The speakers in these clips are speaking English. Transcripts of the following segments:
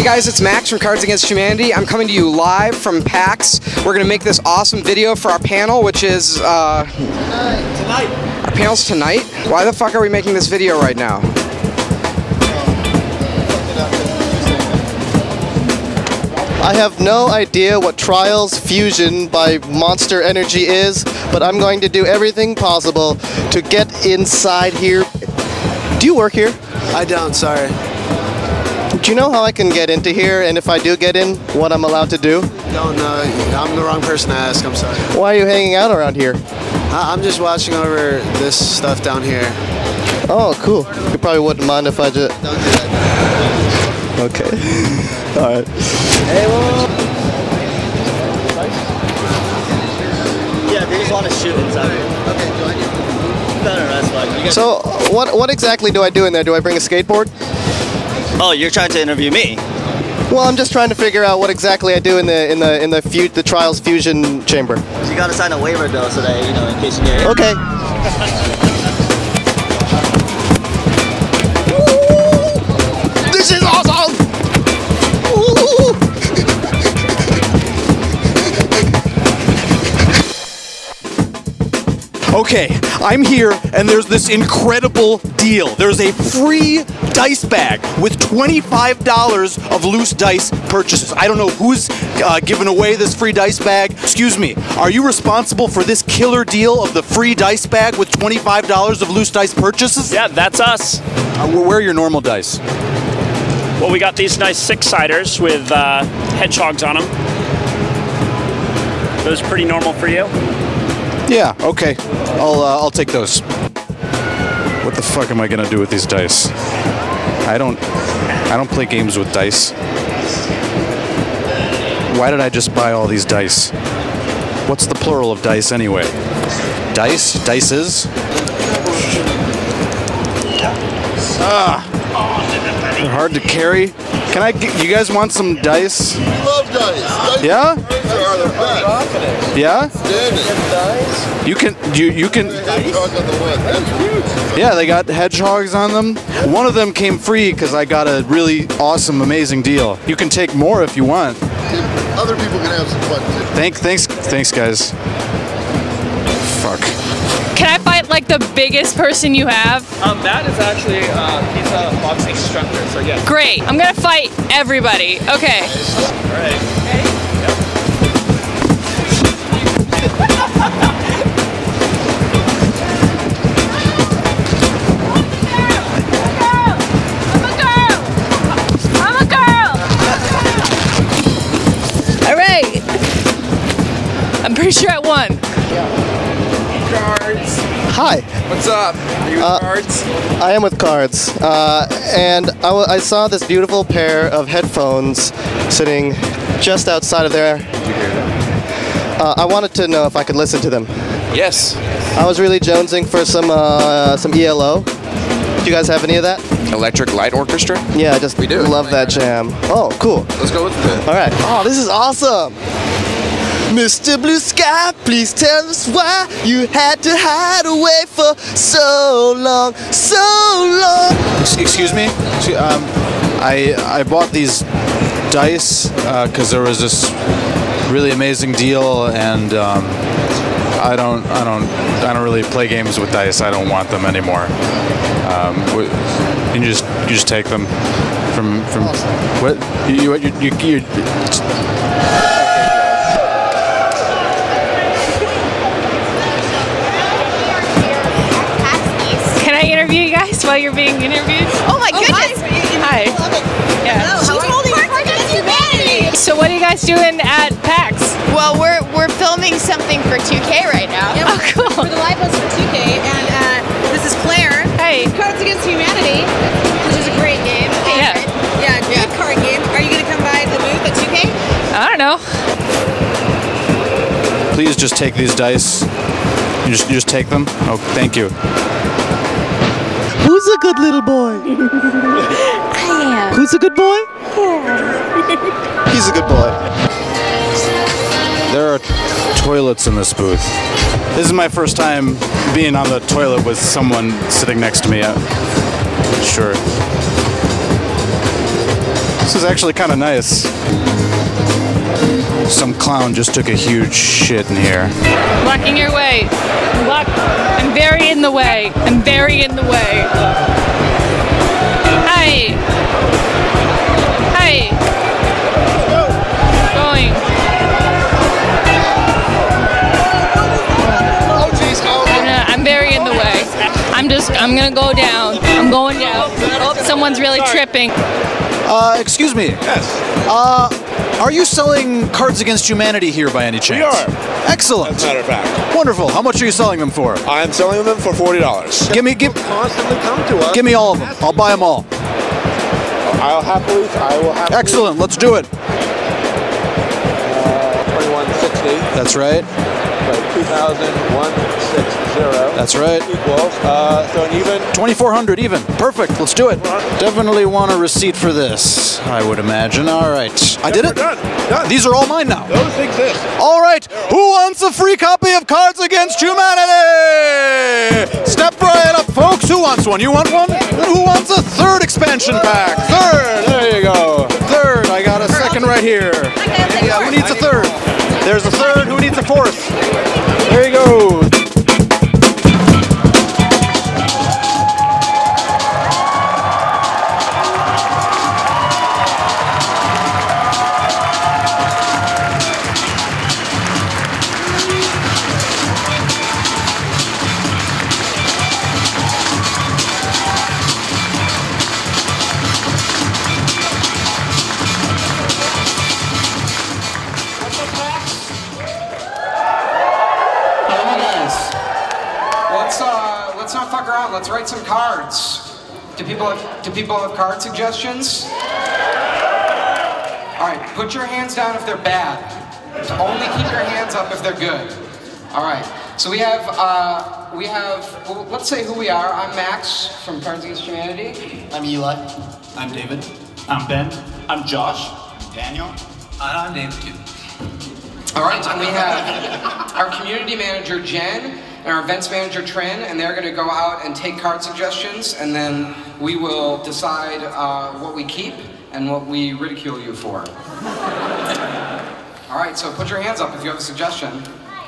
Hey guys, it's Max from Cards Against Humanity. I'm coming to you live from PAX. We're going to make this awesome video for our panel, which is, Tonight. Our panel's tonight? Why the fuck are we making this video right now? I have no idea what Trials Fusion by Monster Energy is, but I'm going to do everything possible to get inside here. Do you work here? I don't, sorry. Do you know how I can get into here, and if I do get in, what I'm allowed to do? Don't know. I'm the wrong person to ask, I'm sorry. Why are you hanging out around here? I'm just watching over this stuff down here. Oh, cool. You probably wouldn't mind if I just... Don't do that. Okay. Alright. Hey, yeah, they just want to shoot inside. Okay, join you. Better, that's fine. So, what exactly do I do in there? Do I bring a skateboard? Oh, you're trying to interview me? Well, I'm just trying to figure out what exactly I do in the Trials Fusion chamber. You gotta sign a waiver though, so that, you know, in case you get hit. Okay. This is awesome! Okay, I'm here and there's this incredible deal. There's a free dice bag with $25 of loose dice purchases. I don't know who's giving away this free dice bag. Excuse me, are you responsible for this killer deal of the free dice bag with $25 of loose dice purchases? Yeah, that's us. Where are your normal dice? Well, we got these nice six-siders with hedgehogs on them. Those pretty normal for you? Yeah, okay. I'll take those. What the fuck am I gonna do with these dice? I don't play games with dice. Why did I just buy all these dice? What's the plural of dice anyway? Dice? Dices? They're hard to carry. Can I get, you guys want some dice? We love dice. Yeah? Dice are the best. Yeah? Standing. You can Hedgehog on the wood. That's huge. Yeah, they got hedgehogs on them. One of them came free because I got a really awesome, amazing deal. You can take more if you want. Other people can have some fun too. Thanks, guys. Fuck. Can I fight like the biggest person you have? That is actually, he's a boxing instructor, so yeah. Great. I'm gonna fight everybody. Okay. All right. All right. I'm pretty sure I won. Cards. Hi. What's up? Are you with Cards? I am with Cards. And I saw this beautiful pair of headphones sitting just outside of there. Did you hear that? I wanted to know if I could listen to them. Yes. I was really jonesing for some ELO. Do you guys have any of that? Electric Light Orchestra? Yeah, I just love that jam. Oh, cool. Let's go with it. All right. Oh, this is awesome. Mr. Blue Sky, please tell us why you had to hide away for so long, so long. Excuse me? I bought these dice because there was this really amazing deal, and I don't really play games with dice. I don't want them anymore. You just take them from what you Can I interview you guys while you're being interviewed? Oh my goodness! Hi. Yeah. She's holding Cards Against Humanity. So what are you guys doing at PAX? Well, we're filming something for 2K right now. Oh, cool. For the live post for 2K, and this is Claire. Hey. Cards Against Humanity, which is a great game. Yeah. Yeah, good card game. Are you gonna come by the booth at 2K? I don't know. please just take these dice. You just take them. Oh, thank you. Who's a good little boy? I am. Who's a good boy? He's a good boy. There are toilets in this booth. This is my first time being on the toilet with someone sitting next to me. Sure. This is actually kind of nice. Some clown just took a huge shit in here. Blocking your way. I'm very in the way. I'm very in the way. Hi. Hi. Going. I'm very in the way. I'm gonna go down. I'm going down. Oh, someone's really tripping. Excuse me. Yes. Are you selling Cards Against Humanity here by any chance? We are. Excellent. As a matter of fact. Wonderful. How much are you selling them for? I'm selling them for $40. Constantly come to us. Give me all of them. I'll buy them all. I will happily. Excellent. Let's do it. 2160. That's right. So 2,160. That's right. Equals. So an even. 2,400 even. Perfect. Let's do it. Definitely want a receipt for this, I would imagine. All right. I did it? Done. These are all mine now. Those exist. All right. Who wants a free copy of Cards Against Humanity? Step right up, folks. Who wants one? You want one? Who wants a third expansion pack? Third. There you go. Third. I got a second right here. Yeah, who needs a third? There's a third. Who needs a fourth? There you go. Let's not fuck around. Let's write some cards. Do people have card suggestions? All right, put your hands down if they're bad. Only keep your hands up if they're good. All right. So we have. Well, let's say who we are. I'm Max from Cards Against Humanity. I'm Eli. I'm David. I'm Ben. I'm Josh. I'm Daniel. And I'm David too. All right, and we have our community manager, Jen, and our events manager, Trin, and they're going to go out and take card suggestions, and then we will decide what we keep and what we ridicule you for. All right, so put your hands up if you have a suggestion. Hi.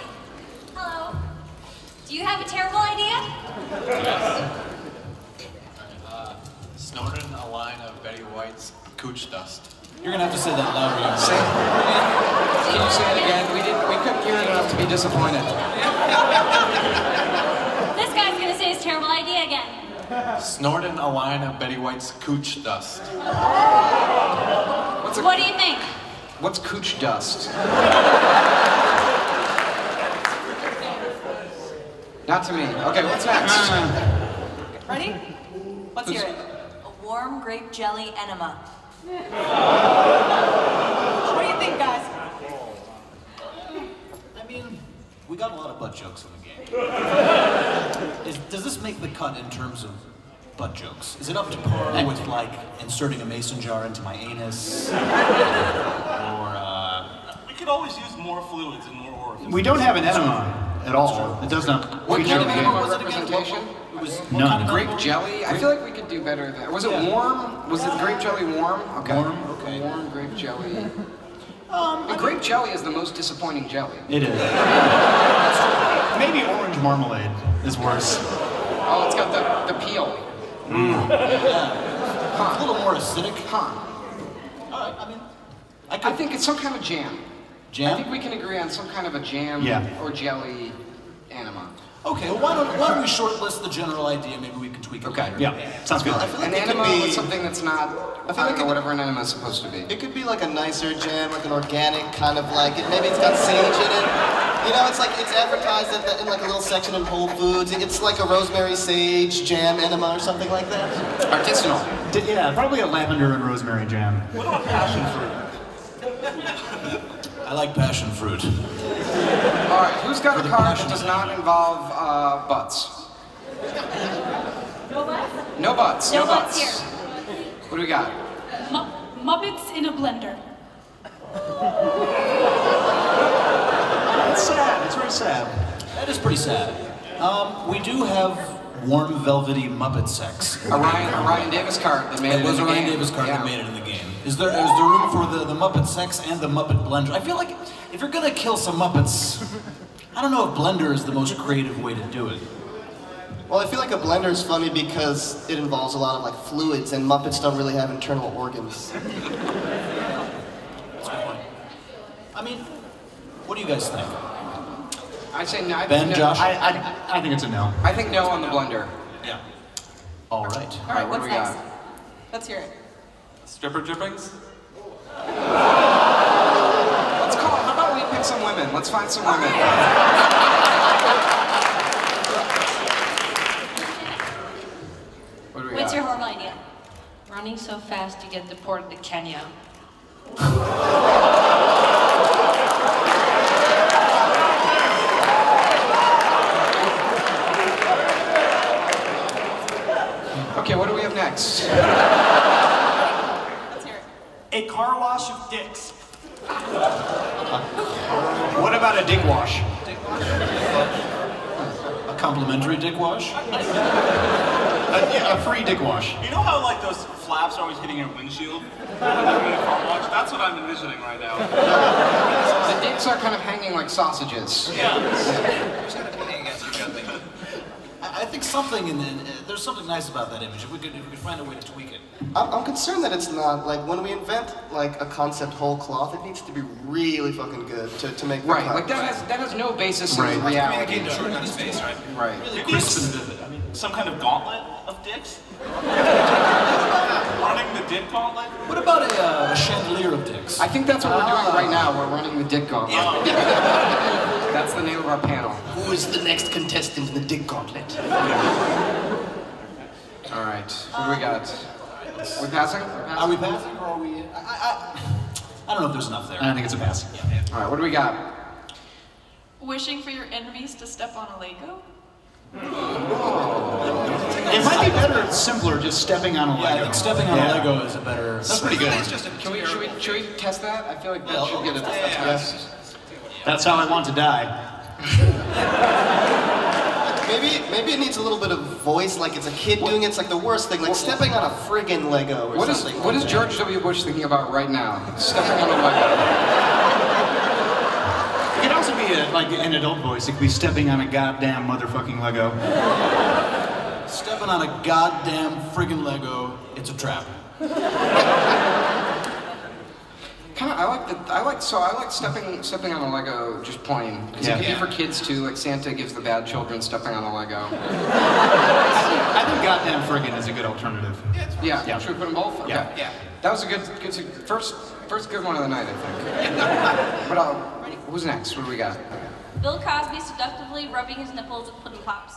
Hello. Do you have a terrible idea? Snorting a line of Betty White's Cooch dust. You're gonna have to say that louder. Can you say it again? We couldn't hear it enough to be disappointed. This guy's gonna say his terrible idea again. Snorting a line of Betty White's Cooch dust. What do you think? What's Cooch dust? Not to me. Okay, what's next? Ready? Let's hear it. A warm grape jelly enema. What do you think, guys? I mean, we got a lot of butt jokes in the game. Does this make the cut in terms of butt jokes? Is it up to par with, like, inserting a mason jar into my anus? Or, We could always use more fluids and more orifices. We don't have an enema at all. It does not. What kind of enema representation? It was none. Grape jelly? I feel like we could do better than. Was it warm? Was it grape jelly warm? Okay. Warm? Okay. Warm grape jelly. Grape jelly is the most disappointing jelly. It is. Maybe orange marmalade is worse. Oh, it's got the peel. Yeah. Huh. A little more acidic. Huh. Alright, I mean, I think it's some kind of jam. Jam? I think we can agree on some kind of a jam or jelly enema. Okay, well, why don't we shortlist the general idea? Maybe we can tweak it later. Yeah, sounds good. I feel like An enema is something that's not, I don't know, whatever an enema is supposed to be. It could be like a nicer jam, like an organic kind of like, maybe it's got sage in it. You know, it's like, it's advertised in like a little section in Whole Foods. It's like a rosemary sage jam enema or something like that. Artisanal. Yeah, probably a lavender and rosemary jam. What about passion fruit? I like passion fruit. All right, who's got a card that does not involve butts? No butts? No butts. No butts here. What do we got? Muppets in a blender. It's sad. It's very sad. That is pretty sad. We do have warm, velvety Muppet sex. A Ryan Davis card that made it. It was in a the Ryan game. Davis card Yeah. that made it in the game. Is there room for the Muppet sex and the Muppet blender? I feel like if you're gonna kill some Muppets, I don't know if blender is the most creative way to do it. Well, I feel like a blender is funny because it involves a lot of like fluids, and Muppets don't really have internal organs. That's a good point. I mean, what do you guys think? I'd say no. Ben, no. Josh? I think it's a no. I think no on the blender. Yeah. All right. All right, what what's do we next? got? Let's hear it. Stripper drippings? Let's call it. How about we pick some women? Let's find some women. What do we What's got? your horrible idea? Running so fast you get deported to Kenya. Okay, what do we have next? Let's hear it. A car wash of dicks. What about a dick wash? A complimentary dick wash? Yeah, a free dick wash. You know how like those flaps are always hitting your windshield? That's what I'm envisioning right now. The dicks are kind of hanging like sausages. I think something there's something nice about that image. If we could find a way to tweak it. I'm concerned that it's not, like, when we invent, like, a concept whole cloth, it needs to be really fucking good to make the Right, cut. like that has no basis Right. in reality. Communicating the short on his face, right? Right. Really crisp and vivid. I mean, Some kind of gauntlet of dicks? Running the dick gauntlet? what about a chandelier of dicks? I think that's what we're doing right now. We're running the dick gauntlet. That's the name of our panel. Who is the next contestant in the dick gauntlet? All right, what do we got? We passing? Are we passing or are we? I don't know if there's enough there. I think it's a pass. All right, what do we got? Wishing for your enemies to step on a Lego? It might be better, simpler, just stepping on a Lego. Yeah, I think stepping on a Lego is a better. That's pretty good. Should we test that? I feel like that should get a test. That's how I want to die. Maybe it needs a little bit of voice, like it's a kid doing it. It's like the worst thing, like stepping on a friggin' Lego or something. What is George W. Bush thinking about right now? Stepping on a Lego. It could also be like an adult voice. It could be stepping on a goddamn motherfucking Lego. Stepping on a goddamn friggin' Lego, it's a trap. I like stepping on a Lego just plain. Because it could be for kids too, like Santa gives the bad children stepping on a Lego. I think goddamn friggin' is a good alternative. Yeah. Should we put them both? Okay. Yeah. That was a good first good one of the night, I think. But who's next? What do we got? Bill Cosby seductively rubbing his nipples with pudding pops.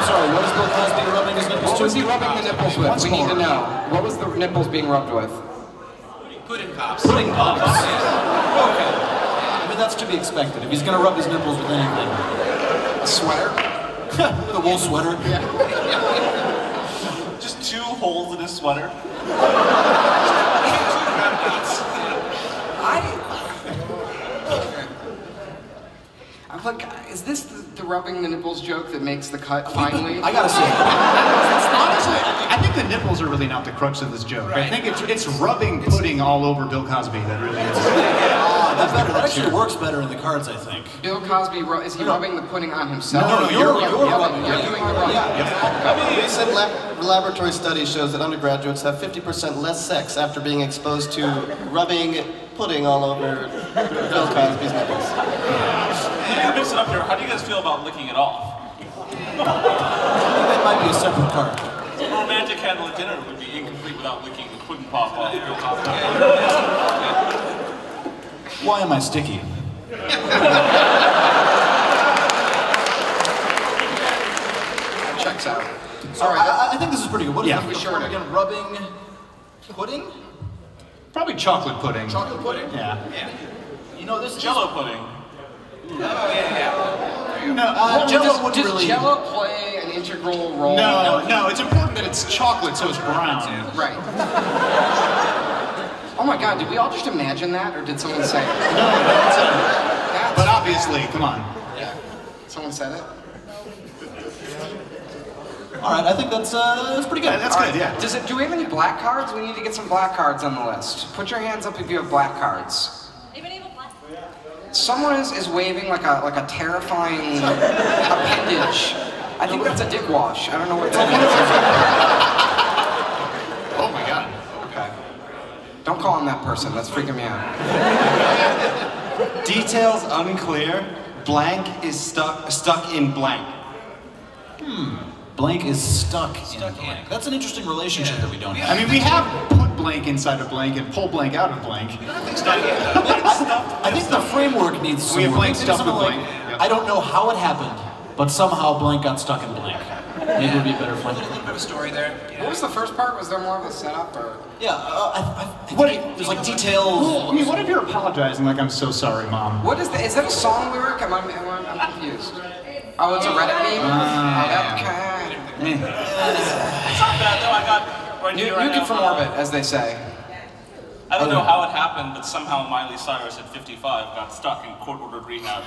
Sorry, what is Bill Cosby rubbing his nipples What to? was he rubbing the nipples with? We need to know. What was the nipples being rubbed with? Pudding pops. Pudding pops. Okay. I mean, that's to be expected. If he's gonna rub his nipples with anything. A sweater? With a wool sweater. Just 2 holes in his sweater. I'm like, is this the rubbing the nipples joke that makes the cut finally? I gotta say. Honestly, I think the nipples are really not the crux of this joke. I think it's rubbing pudding all over Bill Cosby that really is. That actually works better in the cards, I think. Bill Cosby, is he rubbing the pudding on himself? No, you're rubbing. You're doing the rubbing. Recent laboratory study shows that undergraduates have 50% less sex after being exposed to rubbing pudding all over Bill Cosby's nipples. Yeah, mix it up here. How do you guys feel about licking it off? That might be a separate card. A romantic candlelit dinner would be incomplete without licking the pudding pop off Bill Cosby. Why am I sticky? Checks out. So I think this is pretty good. What is Yeah. it? Again, rubbing pudding? Probably chocolate pudding. Chocolate pudding? Yeah. You know, this Jello pudding. No, Does Jello play an integral role? No, it's important that it's chocolate so it's brown. Right. Oh my God, did we all just imagine that, or did someone say it? No, but obviously, come on. Someone said it? All right, I think that's pretty good. That's good, yeah. Do we have any black cards? We need to get some black cards on the list. Put your hands up if you have black cards. Anybody have a black? Someone is waving like a terrifying appendage. I think that's a dick wash. I don't know what that is. Oh my god. Okay. Don't call him that person. That's freaking me out. Details unclear. Blank is stuck in blank. Blank is stuck in blank. That's an interesting relationship that we don't have. I mean, we have put blank inside of blank and pull blank out of blank. I think the framework needs some We have work. blank Maybe stuff something with like, blank. Yep. I don't know how it happened, but somehow blank got stuck in blank. Maybe it would be a better fun. A little bit of a story there. What was the first part? Was there more of a setup or? Yeah, I think there's like details. I mean, what if you're apologizing like, I'm so sorry, Mom? What is that? Is that a song lyric? I'm confused. Oh, it's a Reddit meme? It's not bad though. I got right here right Nuke it now. from orbit, as they say. I don't know how it happened, but somehow Miley Cyrus at 55 got stuck in court-ordered rehab.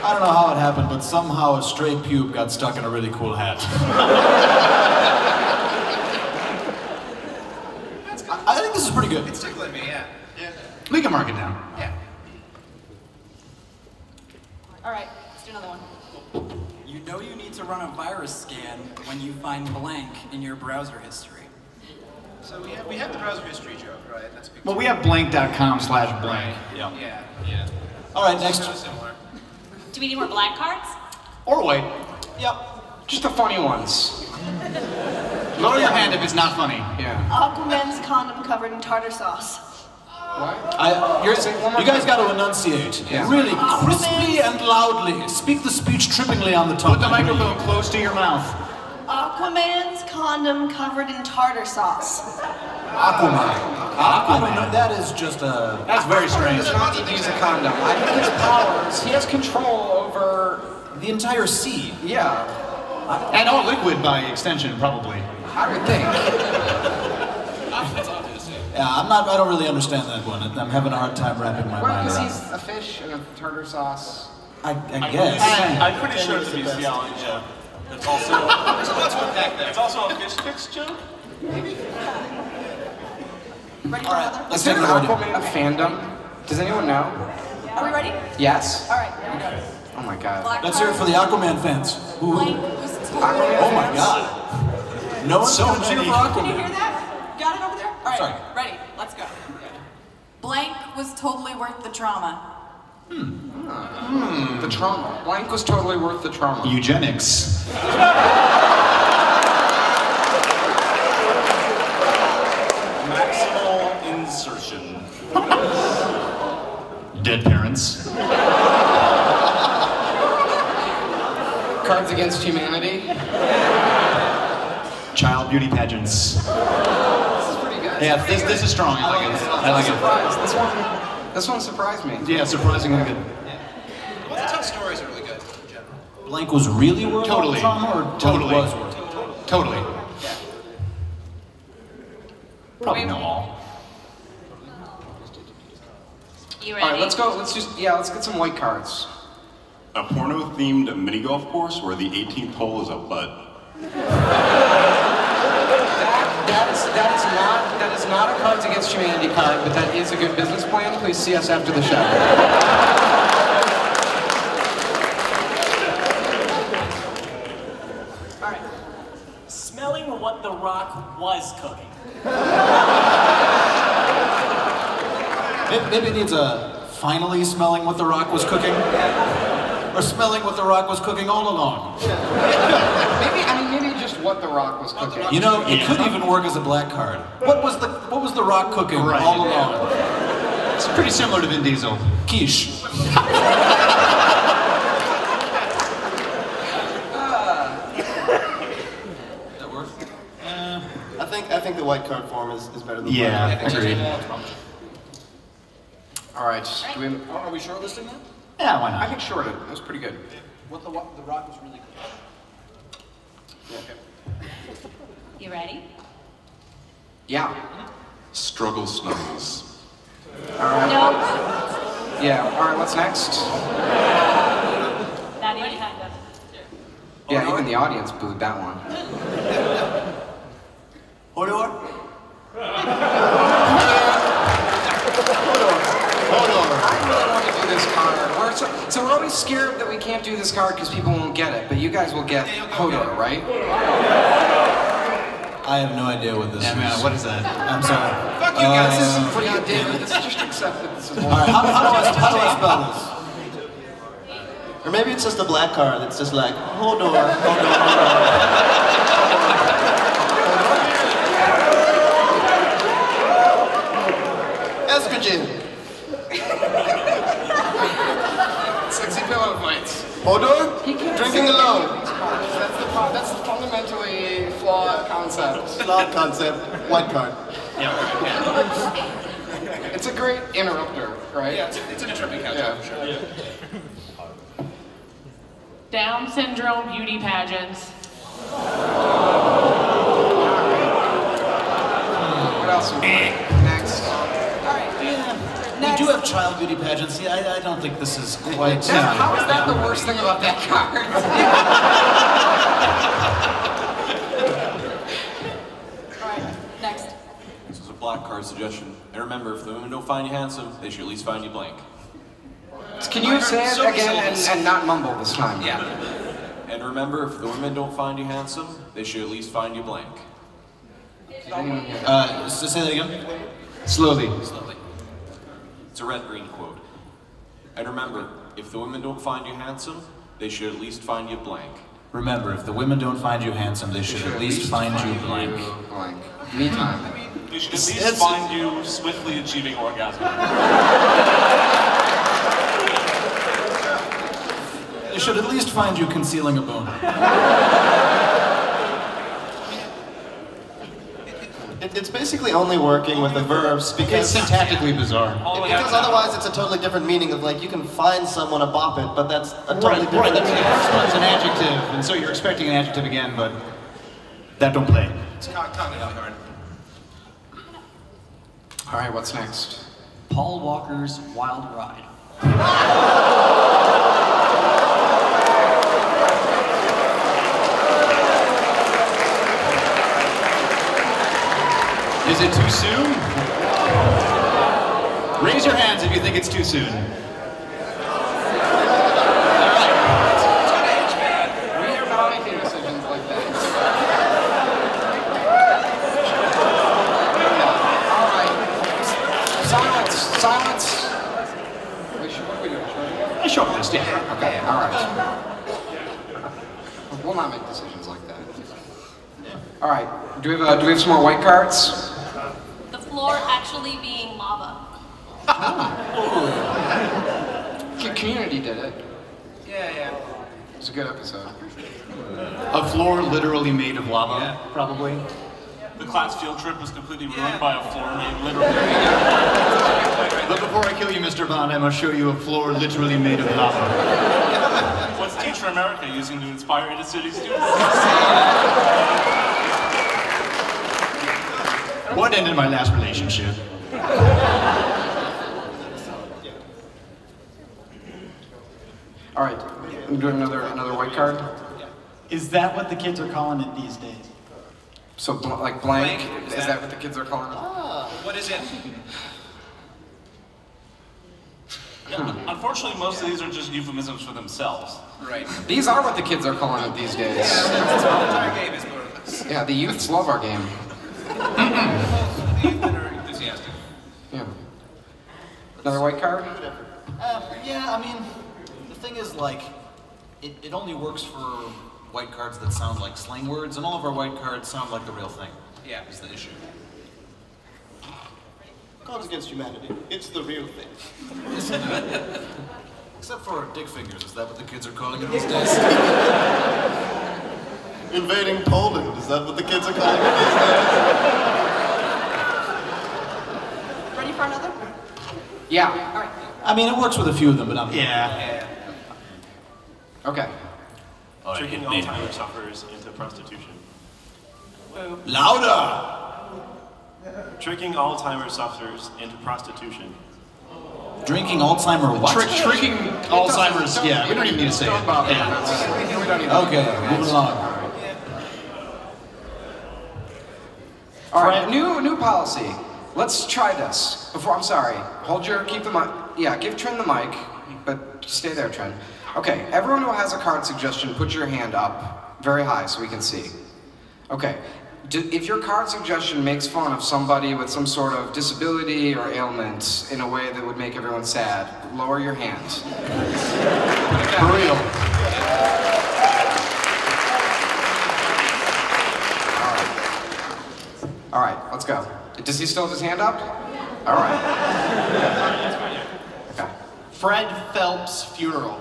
I don't know how it happened, but somehow a stray pube got stuck in a really cool hat. I think this is pretty good. It's tickling me, yeah. We can mark it down. Yeah. All right, let's do another one. You know you need to run a virus scan when you find blank in your browser history. So we have the browser history joke, right? That's big. Well, we have blank.com/blank. Yeah. Yeah. All right, next. Similar. Do we need more black cards? Or white. Yep. Just the funny ones. Lower your hand if it's not funny. Yeah. Aquaman's condom covered in tartar sauce. What? You guys got to enunciate. Yeah. Really crisply and loudly. Speak the speech trippingly on the tongue. Put the microphone close to your mouth. Aquaman's condom covered in tartar sauce. Aquaman. That is just a... That's very strange. He does not need to use a condom. I think his powers, he has control over... the entire sea. Yeah. And all liquid by extension, probably. I would think. Yeah, I don't really understand that one. I'm having a hard time wrapping my Well, mind because around he's a fish in a tartar sauce. I guess. I'm pretty sure it's a bestiality joke. It's also it's also a fish fix joke. Ready for All right, another? let's Is there take an another. Aquaman fandom? Does anyone know? Are we ready? Yes? All right, here we go. Oh my god. Black Let's hear it for the Aquaman fans. Ooh. Blank was totally... Aquaman Oh my fans? god. No one's gonna cheer for Can you Aquaman. hear that? Got it over there? All right, Sorry. ready, let's go. Blank was totally worth the trauma. The trauma. Blank was totally worth the trauma. Eugenics. Maximal insertion. Dead parents. Cards Against Humanity. Child beauty pageants. This is pretty good. Yeah, this is strong. I like it. I like it. Surprised. This one surprised me. Yeah, surprisingly good. Well, the tough stories are really good in general. Blank was really worth all the Totally. trauma, or Totally. was worth it? Totally. Probably no all. You All ready? right, let's go. Let's get some white cards. A porno-themed mini golf course where the 18th hole is a butt. That is not a Cards Against Humanity card, but that is a good business plan. Please see us after the show. All right. Smelling what the Rock was cooking. Maybe it needs a finally smelling what the Rock was cooking. Or smelling what the Rock was cooking all along. Maybe just what the Rock was cooking. You know, it could even work as a black card. What was the Rock cooking all along? It's pretty similar to Vin Diesel. Quiche. That work? I think the white card form is better than Yeah, black. agreed. All right. Are we shortlisting that? Yeah, why not? I can short it. That was pretty good. What the Rock was really good. You ready? Yeah. Struggle snuggles. All right. No. Yeah. All right. What's next? Not even kind of. Yeah, even the audience booed that one. Hodor? I really want to do this card. So we're always scared that we can't do this card because people won't get it, but you guys will get Hodor, right? I have no idea what this is. Man, what is that? I'm sorry. Fuck you guys, this isn't for you, David. This is just accept that this is one. Alright, how do I spell this? Or maybe it's just a black card that's just like, hold on. Estrogen. Sexy pillow fights. Hodor? Drinking alone. That's the fundamentally flawed concept. Flawed concept. White card. It's a great interrupter, right? Yeah, it's an interrupting counter. Yeah, sure. Yeah. Down syndrome beauty pageants. What else? Next. We do have child beauty pageants. Yeah, I don't think this is quite... How is that the worst thing about that card? Alright, next. This is a black card suggestion. And remember, if the women don't find you handsome, they should at least find you blank. Can you say it again and not mumble this time? Yeah. And remember, if the women don't find you handsome, they should at least find you blank. So say that again? Slowly. It's a red-green quote. And remember, if the women don't find you handsome, they should at least find you blank. Remember, if the women don't find you handsome, they should at least find you blank. Me time. They should at least find you swiftly achieving orgasm. They should at least find you concealing a boner. It's basically only working with the verbs because... It's syntactically bizarre. Because otherwise it's a totally different meaning of like, you can find someone a bop it, but that's a totally different Right, the meaning. first one's an adjective, and so you're expecting an adjective again, but that don't play. It's cognitively hard. All right, what's next? Paul Walker's Wild Ride. Is it too soon? Raise your hands if you think it's too soon. We are not making decisions like that. All right. Silence. What are we doing? A short list, yeah. Okay, all right. We'll not make decisions like that. All right. Do we have some more white cards? The floor actually being lava. Community did it. Yeah. It's a good episode. A floor literally made of lava, probably. The class field trip was completely ruined by a floor made literally. But before I kill you, Mr. Bond, I must show you a floor literally made of lava. What's Teacher America using to inspire inner city students? What ended my last relationship? All right, I'm doing another white card. Is that what the kids are calling it these days? So like blank, is that what the kids are calling it? What is it? Unfortunately, most of these are just euphemisms for themselves. Right. These are what the kids are calling it these days. That's what the entire game is more or less. Yeah, the youths love our game. The youth that are enthusiastic. Yeah. Another white card? Yeah, I mean, the thing is, like, it only works for white cards that sound like slang words, and all of our white cards sound like the real thing. Yeah. Is the issue. Cards Against Humanity. It's the real thing. Except for dick fingers, is that what the kids are calling it these days? Invading Poland. Is that what the kids are calling it these days? Ready for another? Yeah. All right. I mean, it works with a few of them, but not... Yeah. Okay. Tricking Alzheimer's sufferers into prostitution. Louder! Tricking Alzheimer's sufferers into prostitution. Drinking Alzheimer what? Drinking Alzheimer's, yeah, we don't even need to say it. Okay, moving along. All right, new policy. Let's try this. I'm sorry. Keep the mic. Yeah, give Tren the mic, but stay there, Tren. Okay, everyone who has a card suggestion, put your hand up very high so we can see. Okay, if your card suggestion makes fun of somebody with some sort of disability or ailment in a way that would make everyone sad, lower your hand. For real. All right, let's go. Does he still have his hand up? All right. Okay. Fred Phelps' funeral.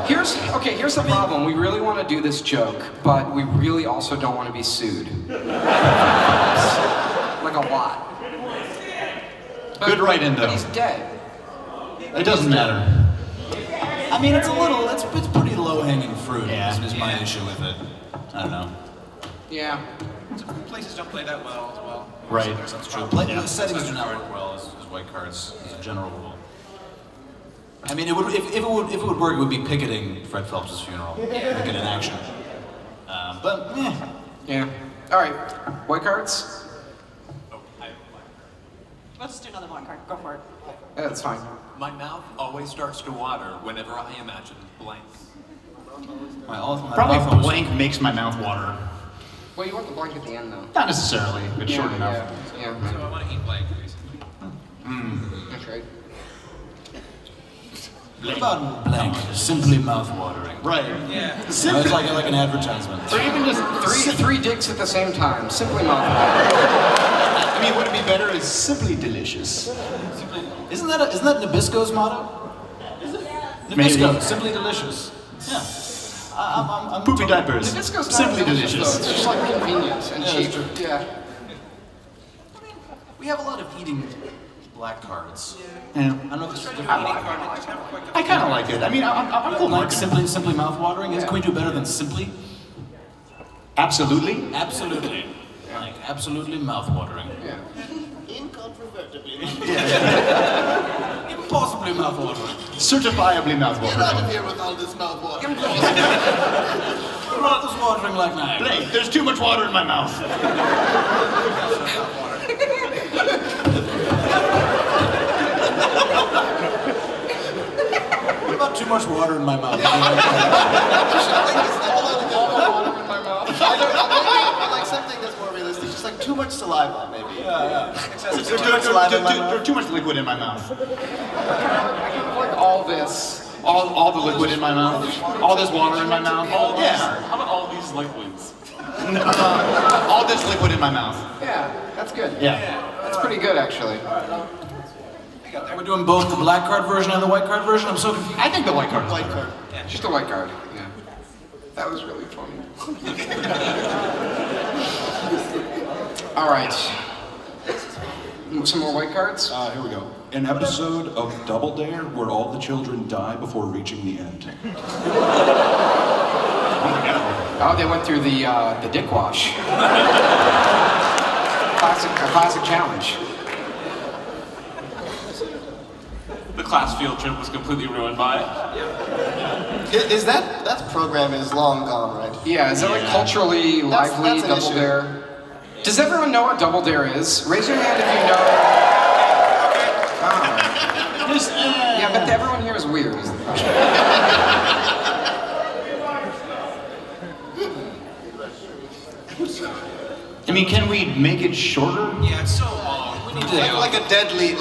Here's the problem. We really want to do this joke, but we really also don't want to be sued. Like a lot. Good write-in, though. But he's dead. It doesn't matter. I mean, it's pretty low-hanging fruit. Yeah. Is my issue with it. I don't know. Yeah. Places don't play that well as well. Right. That's true. The settings do not work well as white cards, as a general rule. I mean, if it would work, it would be picketing Fred Phelps' funeral. Make it in action. But, Yeah. All right. White cards? Let's do another one card. Go for it. Yeah, that's fine. My mouth always starts to water whenever I imagine blank. Probably blank makes my mouth water. Well, you want the blank at the end, though. Not necessarily, but short enough. Yeah. So I want to eat blank, basically. That's right. What about blank? Simply mouth-watering. Right. Yeah. It's like an advertisement. Or even just three dicks at the same time. Simply mouth-watering. I mean, would it be better is simply delicious. Isn't that Nabisco's motto? Nabisco, simply delicious. Yeah. I'm Poopy diapers. Nabisco's Simply not delicious. Though. It's just like convenient and cheap. Yeah. We have a lot of eating black cards. Yeah. I don't know if this is different. I kind of like it. I mean, I'm cool. Like simply mouth-watering. Can we do better than simply? Absolutely. Absolutely. Like absolutely mouth-watering. Yeah. Incontrovertibly. Impossibly mouth-watering. Certifiably mouth-watering. Get out of here with all this mouth-watering. Your mouth is watering like that. Blake, there's too much water in my mouth. What about too much water in my mouth? I like something that's more realistic. Just like too much saliva, maybe. Yeah. There's too much saliva in my mouth. There's too much liquid in my mouth. I kind of like all this. All the liquid in my mouth. All this water in my mouth. How about all these liquids? All this liquid in my mouth. Yeah, that's good. Yeah. That's pretty good, actually. Are we doing both the black card version and the white card version? I'm so confused. I think the white card. White card. Just a white card. Yeah. That was really funny. All right. Some more white cards? Here we go. An episode of Double Dare where all the children die before reaching the end. Oh, they went through the dick wash. Classic challenge. The class field trip was completely ruined by it. Is that program is long gone, right? Yeah, is that like culturally lively that's an Double issue. Dare? Does everyone know what Double Dare is? Raise your hand if you know. Yeah, but everyone here is weird. Is the problem. I mean, can we make it shorter? Yeah, it's so long. We need to like a deadly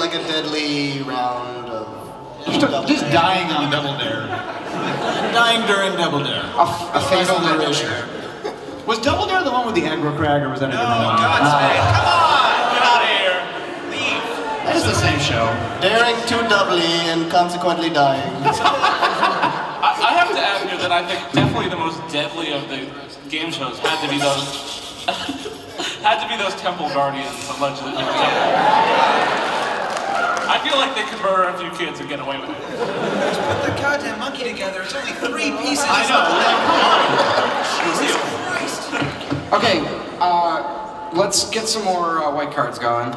round of Just dying on Double Dare. Dying during Double Dare. A fatal narration. Was Double Dare the one with the aggro crag, or was that a different one? God's sake, come on! Get out of here! Leave! That's the same show. daring too doubly and consequently dying. I have to add here that I think definitely the most deadly of the game shows had to be those temple guardians allegedly. I feel like they could murder a few kids and get away with it. Just put the goddamn monkey together. It's only 3 pieces. I know. Okay, let's get some more white cards going.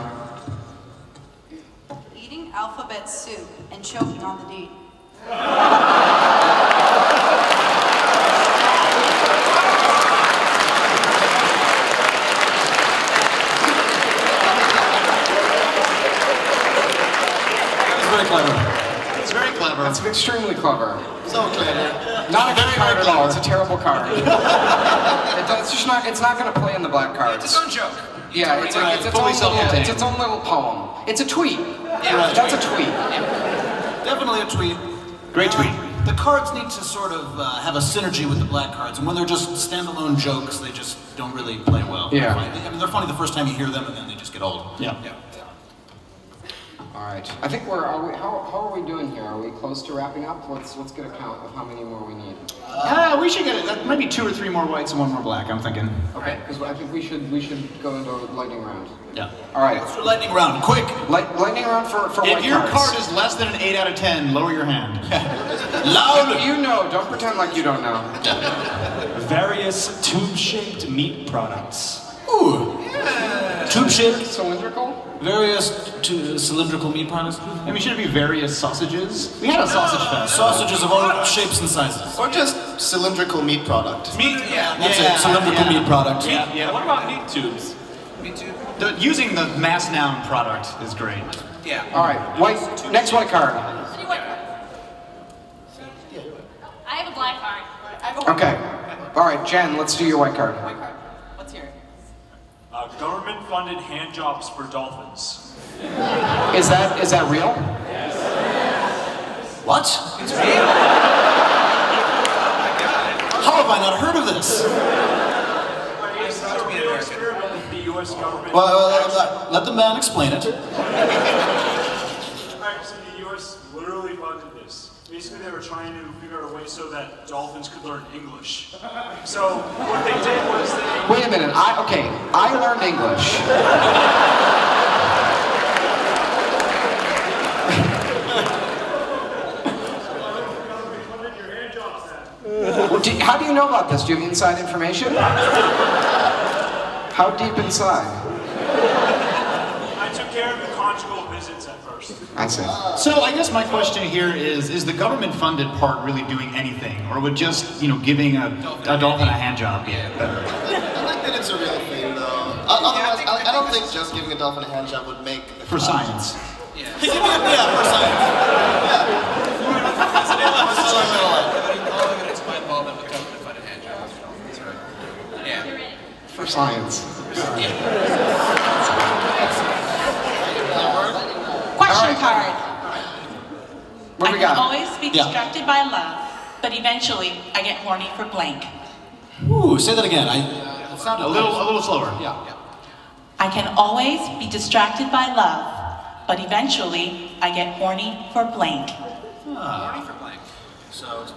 Eating alphabet soup and choking on the deed. Very clever. It's very clever. That's extremely clever. So clever. Not a good card at all. It's a terrible card. It's just not. It's not going to play in the black cards. It's its own joke. Yeah, it's its own little poem. It's a tweet. Yeah, that's a tweet. Yeah. Definitely a tweet. Great tweet. The cards need to sort of have a synergy with the black cards, and when they're just standalone jokes, they just don't really play well. Yeah. I mean, they're funny the first time you hear them, and then they just get old. Yeah. All right. I think we're. How are we doing here? Are we close to wrapping up? Let's get a count of how many more we need. We should get it. Maybe 2 or 3 more whites and 1 more black. I'm thinking. Okay. Because I think we should go into a lightning round. Yeah. All right. Let's do lightning round, quick. Lightning round for If white your cards. card is less than an 8 out of 10, lower your hand. Louder. You know. Don't pretend like you don't know. Various tube-shaped meat products. Ooh. Tube-shaped. Cylindrical. Various cylindrical meat products. I mean, should it be various sausages? We had a sausage fest. Sausages of all shapes and sizes. Or just cylindrical meat product. Meat, yeah. That's it, cylindrical meat product. Yeah, what about meat tubes? Me too. Using the mass noun product is great. Yeah. All right. Next white card. I have a black card. Okay. All right, Jen. Let's do your white card. Let's hear it. Government-funded hand jobs for dolphins. Is that real? What? It's real. How have I not heard of this? The U.S. government. Well, let the man explain it. The U.S. literally funded this. Basically, they were trying to figure out a way so that dolphins could learn English. So what they did was they... Wait a minute. I learned English. How do you know about this? Do you have inside information? How deep inside? I took care of the conjugal visits at first. I see. So I guess my question here is the government-funded part really doing anything, or would just giving a dolphin a hand job be better? I like that it's a real thing, though. Otherwise, I don't think just giving a dolphin a hand job would make the For science. Yeah, for science. For science. Question card. What do we got? I can always be distracted by love, but eventually I get horny for blank. Ooh, say that again. It sounded a little slower. Yeah. I can always be distracted by love, but eventually I get horny for blank. Horny for blank. So.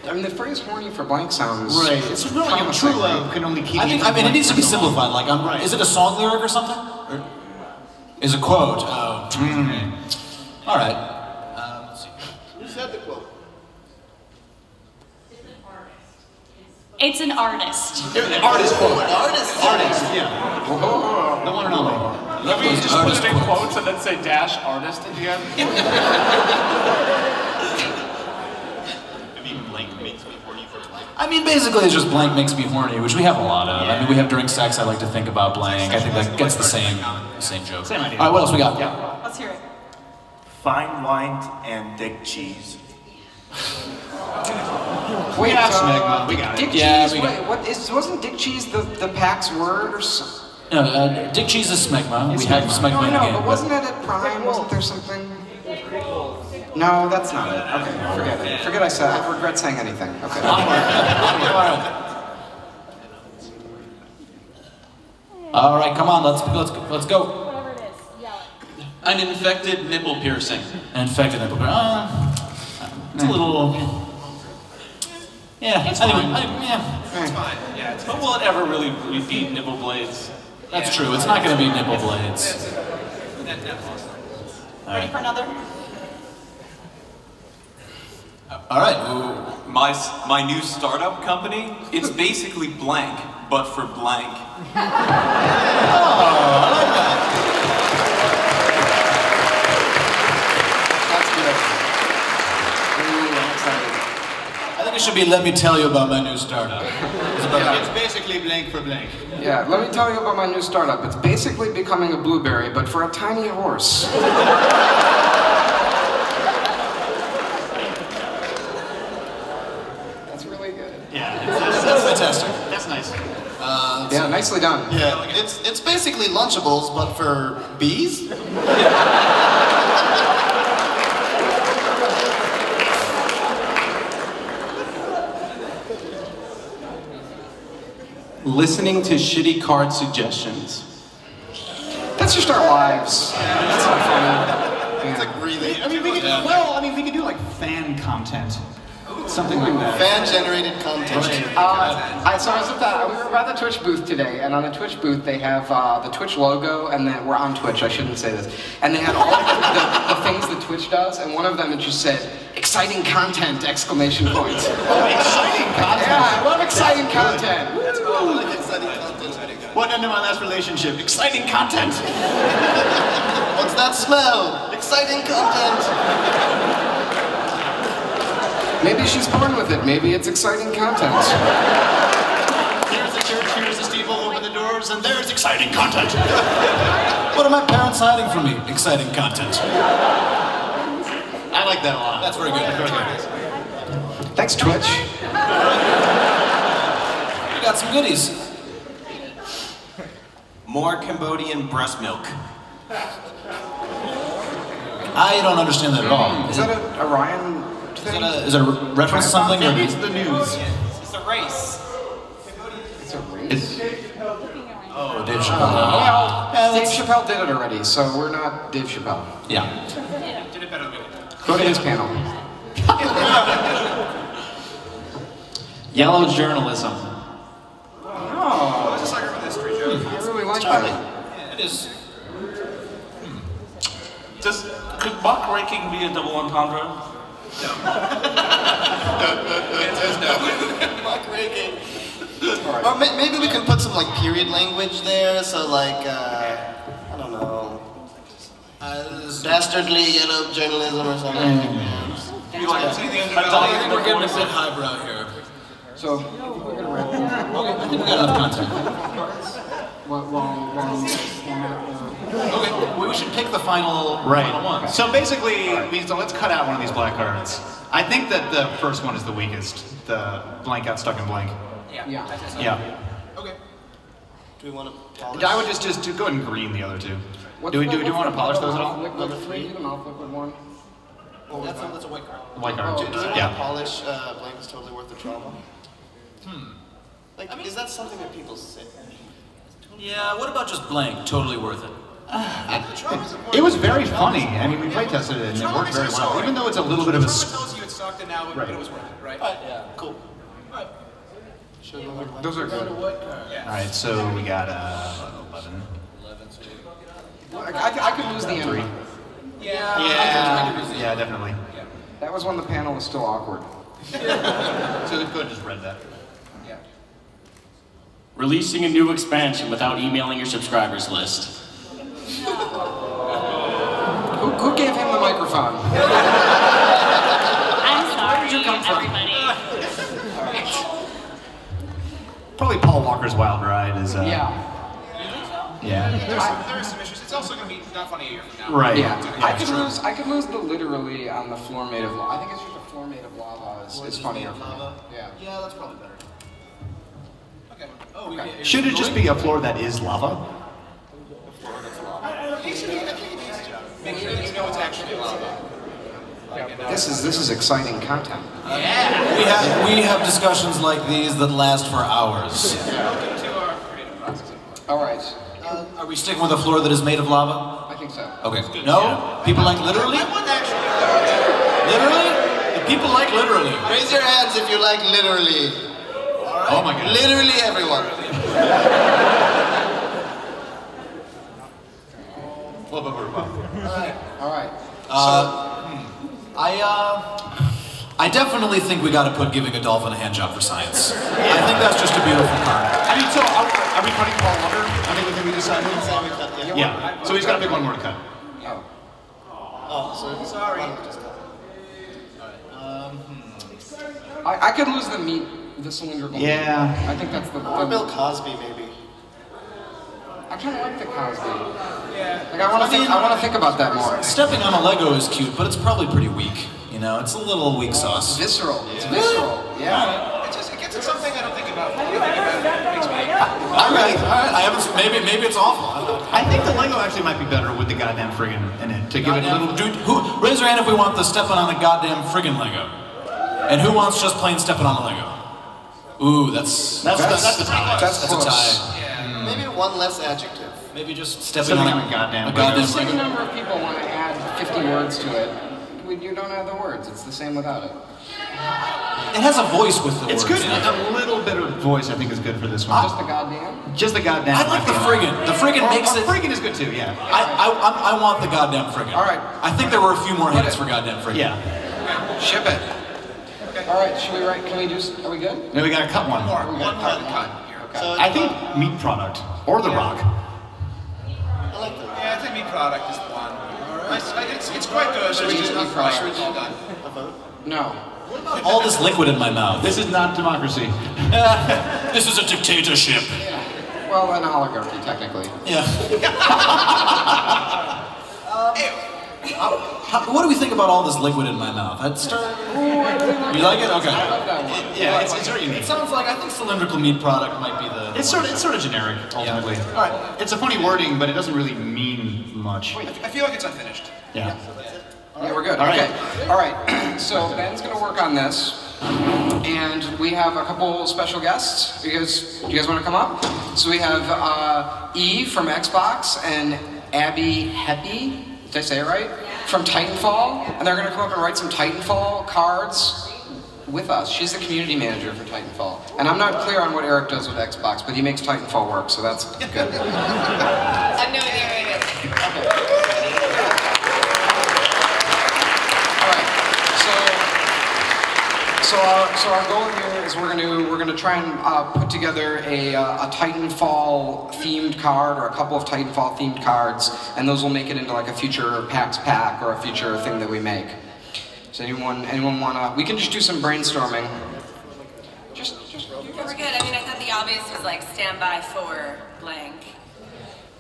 I mean, the phrase "horny for blank" sounds right. It's really true love can only keep. I mean, it needs to be simplified. Like, is it a song lyric or something? Or is a quote? Oh. All right. Let's see. Who said the quote? It's an artist. Artist quote. Artist. Yeah. The one and only. Can we just put it in quotes and then say dash artist at the end? I mean, basically, it's just blank makes me horny, which we have a lot of. I mean, we have during sex. I like to think about blank. I think that gets the same joke. Same idea. All right, what else we got? Yeah. Let's hear it. Fine wine and dick cheese. Wait, smegma. We got it. Dick cheese. Wasn't dick cheese the PAX word or something? No, dick cheese is smegma. We have smegma in the game. But wasn't it at Prime? Wasn't there something? No, that's not it. Okay, forget it. Forget I said. I regret saying anything. Okay. All right, come on. Let's go. Whatever it is. Yeah. An infected nipple piercing. An infected nipple piercing. It's a little. Yeah, It's fine. It's fine. Yeah, but will it ever really be nipple blades? That's true. It's not going to be nipple blades. Ready for another? All right. My new startup company, it's basically blank, but for blank. Probably should be let me tell you about my new startup. It's basically blank for blank. Yeah, let me tell you about my new startup. It's basically becoming a blueberry, but for a tiny horse. That's really good. Yeah, that's fantastic. That's nice. Yeah, nicely done. Yeah, it's basically Lunchables, but for bees? Listening to shitty card suggestions. That's just our lives. That's not funny. It's like breathing. I mean, we could do like fan content. Something like that. Fan-generated content. So I was at we were at the Twitch booth today, and on the Twitch booth they have the Twitch logo, and then we're on Twitch, I shouldn't say this, and they had all of the things that Twitch does, and one of them it just said, exciting content, exclamation point. Exciting content? Yeah, I love exciting content. What ended my last relationship? Exciting content. What's that smell? Exciting content. Maybe she's born with it. Maybe it's exciting content. Here's the church, here's the steeple, open the doors, and there's exciting content. What are my parents hiding from me? Exciting content. I like that a lot. That's very good. Thanks, Twitch. We got some goodies. More Cambodian breast milk. I don't understand that at all. Is that a Ryan thing? Is it a reference to something? Or It's the news. It's a race. It's a race? Oh, Dave Chappelle. Well, Dave Chappelle did it already, so we're not Dave Chappelle. Yeah. Did it better than me. Go to his panel. Yellow journalism. Oh, It's a sucker for history joke. I really like that. Yeah, it is. Could muckraking be a double entendre? Muckraking. Or maybe we can put some like period language there, so like I don't know, dastardly yellow journalism or something. You like anything in the I think we're getting a bit highbrow here. So, we're gonna wrap this up. Okay, I think we got enough content. Okay, we should pick the final one. So basically, let's cut out one of these black cards. I think that the first one is the weakest. The blank got stuck in blank. Yeah. Okay. Do we want to polish? I would just go ahead and green the other two. Do we want to polish those at all? Liquid 3 and off liquid 1. Oh, that's a white card. White card. Do we want to Yeah. polish blank is totally worth the trauma? Like, is that something that people say? Yeah, what about just blank? Totally worth it. It was very funny. I mean, we play tested it and it worked very well. Even though it's a little bit of a... tells you it sucked and now it was worth it, right? Yeah, cool. Those are good. Alright, so we got 11. I could lose the enemy. Yeah, definitely. That was when the panel was still awkward. So go ahead and just read that. Releasing a new expansion without emailing your subscribers list. Who gave him the microphone? I'm sorry, everybody. Probably Paul Walker's Wild Ride is... Yeah. There are some issues. It's also going to be not funny a year from now. Right. Yeah. I could lose the literally on the floor made of lava. I think it's just the floor made of lava is funnier for me. Yeah, that's probably better. Okay. Should it just be a floor that is lava? Make sure that you know it's actually lava. This is exciting content. We have discussions like these that last for hours. All right. Are we sticking with a floor that is made of lava? I think so. Okay. No? People like literally? Literally? The people like literally. Raise your hands if you like literally. Oh my God. Literally everyone. All right. I definitely think we got to put giving a dolphin a hand job for science. I think that's just a beautiful card. I mean, so are we cutting Paul Walker? I think we decided. Yeah. So he's got to pick one more to cut. Oh, so sorry. I could lose the meat, the cylindrical. Yeah. Meat. I think that's the. Or Bill Cosby, maybe. I kind of like the Cosby. Yeah. Like I want to think about that more. Stepping on a Lego is cute, but it's probably pretty weak. You know, it's a little weak sauce. It's visceral. It's visceral. Yeah. It gets at something I don't think about. All right. I haven't. Maybe it's awful. I think the Lego actually might be better with the goddamn friggin' in it to give it a little. Dude, raise your hand if we want the stepping on the goddamn friggin' Lego. And who wants just plain stepping on the Lego? Ooh, that's a tie. That's a tie. Yeah. Maybe one less adjective. Maybe just stepping on a goddamn The same number of people want to add 50 words to it. You don't add the words. It's the same without it. It has a voice with the It's words. good. A little bit of voice, I think, is good for this one. Just the goddamn? Just the goddamn. I like the friggin'. The friggin' makes it. Friggin' is good too, yeah. I want the goddamn friggin'. All right. I think there were a few more hits for goddamn friggin'. Yeah. Ship it. All right, should we write? Can we do? Are we good? No, we gotta cut one more. We gotta cut. Okay. So I think meat product or the rock. I like the rock. Yeah, I think meat product is the one. It's quite good. Should we just meat product? Well done. No. All this liquid in my mouth. This is not democracy. This is a dictatorship. Well, an oligarchy, technically. Yeah. What do we think about all this liquid in my mouth? I'd start. You like it? Okay. I love that one. Yeah, it's very unique. It sounds like I think cylindrical meat product might be the. It's sort of generic, ultimately. Yeah. All right. It's a funny wording, but it doesn't really mean much. I feel like it's unfinished. Yeah. Yeah, we're good. All right. Okay. All right. So Ben's gonna work on this, and we have a couple special guests. Do you guys want to come up? So we have E from Xbox and Abby Heppy. Did I say it right? From Titanfall, and they're gonna come up and write some Titanfall cards with us. She's the community manager for Titanfall, and I'm not clear on what Eric does with Xbox, but he makes Titanfall work, so that's good. I know the area. So our goal here is we're gonna try and put together a Titanfall themed card or a couple of Titanfall themed cards, and those will make it into like a future PAX pack or a future thing that we make. Does anyone wanna? We can just do some brainstorming. Just. We're good. I mean, I thought the obvious was like stand by for blank.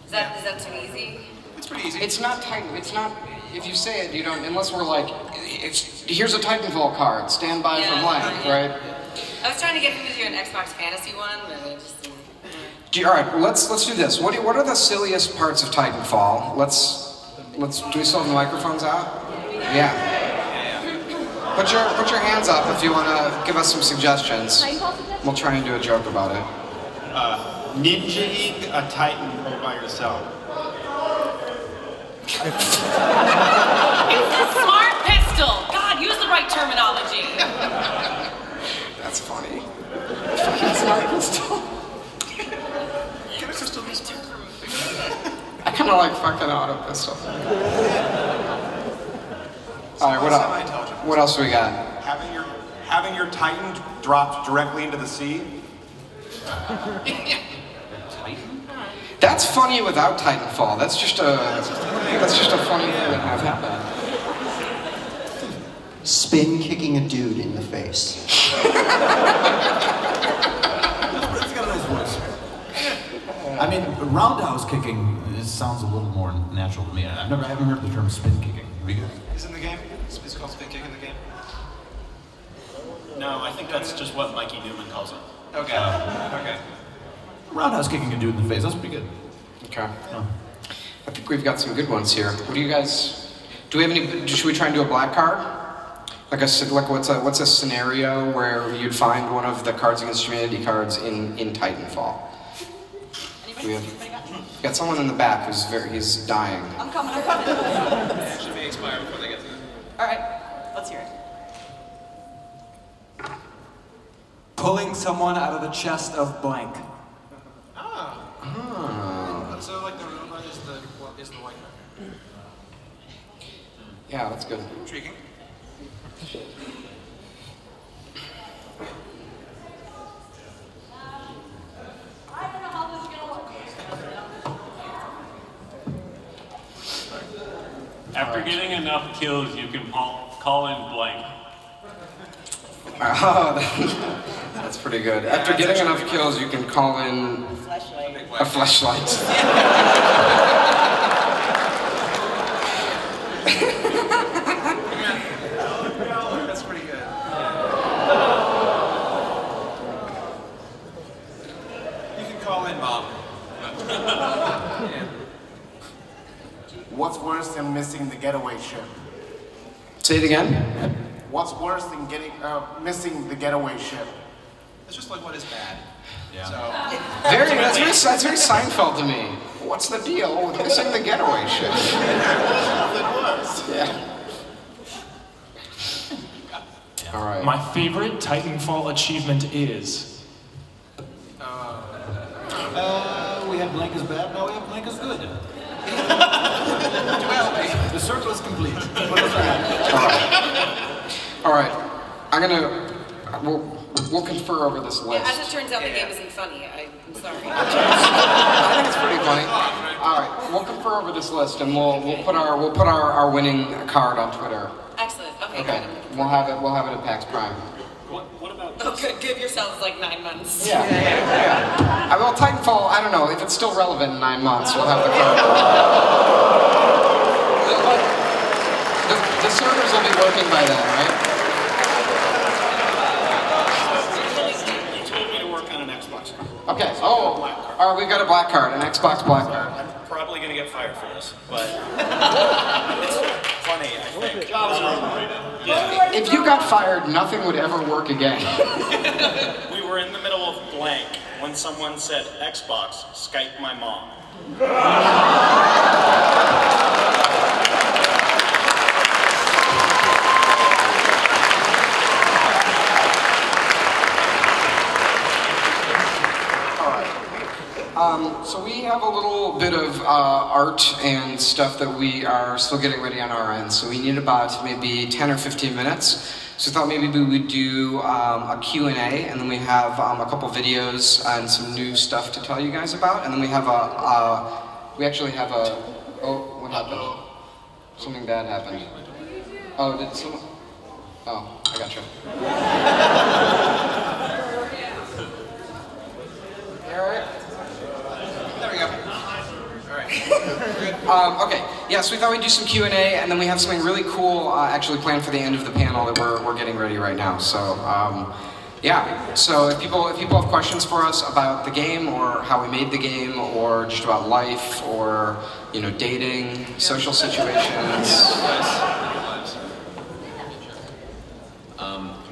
Is that too easy? It's pretty easy. It's not Titan. It's not. If you say it, you don't. Unless we're like, here's a Titanfall card. Stand by for blank, right? I was trying to get him to do an Xbox Fantasy one, but it just. All right, let's do this. What are the silliest parts of Titanfall? Let's. Do we still have the microphones out? Yeah. Put your hands up if you want to give us some suggestions. We'll try and do a joke about it. Ninja-ing a Titan all by yourself. It's a smart pistol! God, use the right terminology! That's funny. Fucking smart pistol. Get a crystal pistol. I kind of like fucking auto pistol. Alright, what else do we got? Having your Titan dropped directly into the sea. That's funny without Titanfall. That's just a funny thing to have happen. Spin kicking a dude in the face. I mean, roundhouse kicking sounds a little more natural to me. I haven't heard the term spin kicking. Have you guys? Is in the game? It's called spin kick in the game. No, I think that's just what Mikey Newman calls it. Okay. Okay. Roundhouse kicking a dude in the face. That's pretty good. Okay. I think we've got some good ones here. What do you guys? Do we have any? Should we try and do a black card? Like what's a scenario where you'd find one of the Cards Against Humanity cards in Titanfall? We got someone in the back he's dying. I'm coming. It should be expired before they get to it. Alright, let's hear it. Pulling someone out of the chest of blank. So like the robot is the white man. Yeah, that's good. Intriguing. After getting enough kills, you can call in blank. Oh, that's pretty good. After getting enough kills, you can call in a fleshlight. That's pretty good. You can call in, Mom. What's worse than missing the getaway ship? Say it again. What's worse than missing the getaway ship? It's just like what is bad. Yeah. So. That's very Seinfeld to me. What's the deal with missing the getaway ship? Yeah. All right. My favorite Titanfall achievement is. We had blank is bad, now we have blank is good. The circle is complete. What else we got? All right. I'm gonna. We'll confer over this list. Yeah, as it turns out, the game isn't funny. I'm sorry. I think it's pretty funny. All right, we'll confer over this list, and we'll put our winning card on Twitter. Excellent. Okay. Okay. Good. We'll have it at PAX Prime. What about? Okay, give yourselves like 9 months. Yeah. Well, Titanfall. I don't know if it's still relevant in 9 months. We'll have the card. The servers will be working by then, right? Okay. Oh, all right. We've got a black card, an Xbox black card. I'm probably gonna get fired for this, but it's funny. I think. Yeah. If you got fired, nothing would ever work again. We were in the middle of blank when someone said Xbox. Skype my mom. So we have a little bit of art and stuff that we are still getting ready on our end. So we need about maybe 10 or 15 minutes. So we thought maybe we would do a Q&A, and then we have a couple videos and some new stuff to tell you guys about. And then we have we actually have oh, what happened? Something bad happened. Oh, did someone? Oh, I gotcha. All right. There we go. All right. Okay, yeah, so we thought we'd do some Q&A, and then we have something really cool actually planned for the end of the panel that we're getting ready right now. So, yeah, so if people have questions for us about the game, or how we made the game, or just about life, or, you know, dating, social situations.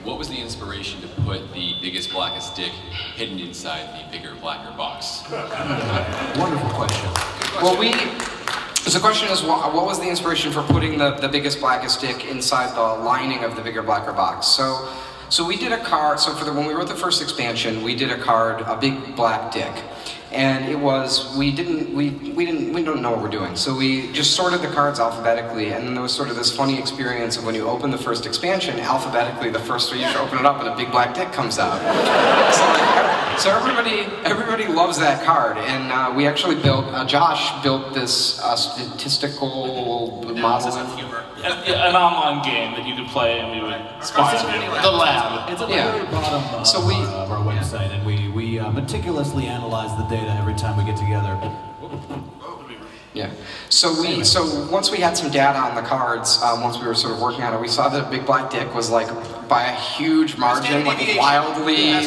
What was the inspiration to put the biggest, blackest dick hidden inside the bigger, blacker box? Wonderful question. Well, so the question is, what was the inspiration for putting the biggest, blackest dick inside the lining of the bigger, blacker box? So we did a card, so when we wrote the first expansion, we did a card, a big black dick. And it was, we don't know what we're doing. So we just sorted the cards alphabetically, and then there was sort of this funny experience of when you open the first expansion, alphabetically, the first one you should open it up and a big black dick comes out. So everybody loves that card, and we actually Josh built this statistical model. An online game that you could play, and we would sponsor it. The lab. It's at the very bottom of our website, and we meticulously analyze the data every time we get together. Yeah. So once we had some data on the cards, once we were sort of working on it, we saw that Big Black Dick was like by a huge margin, like wildly.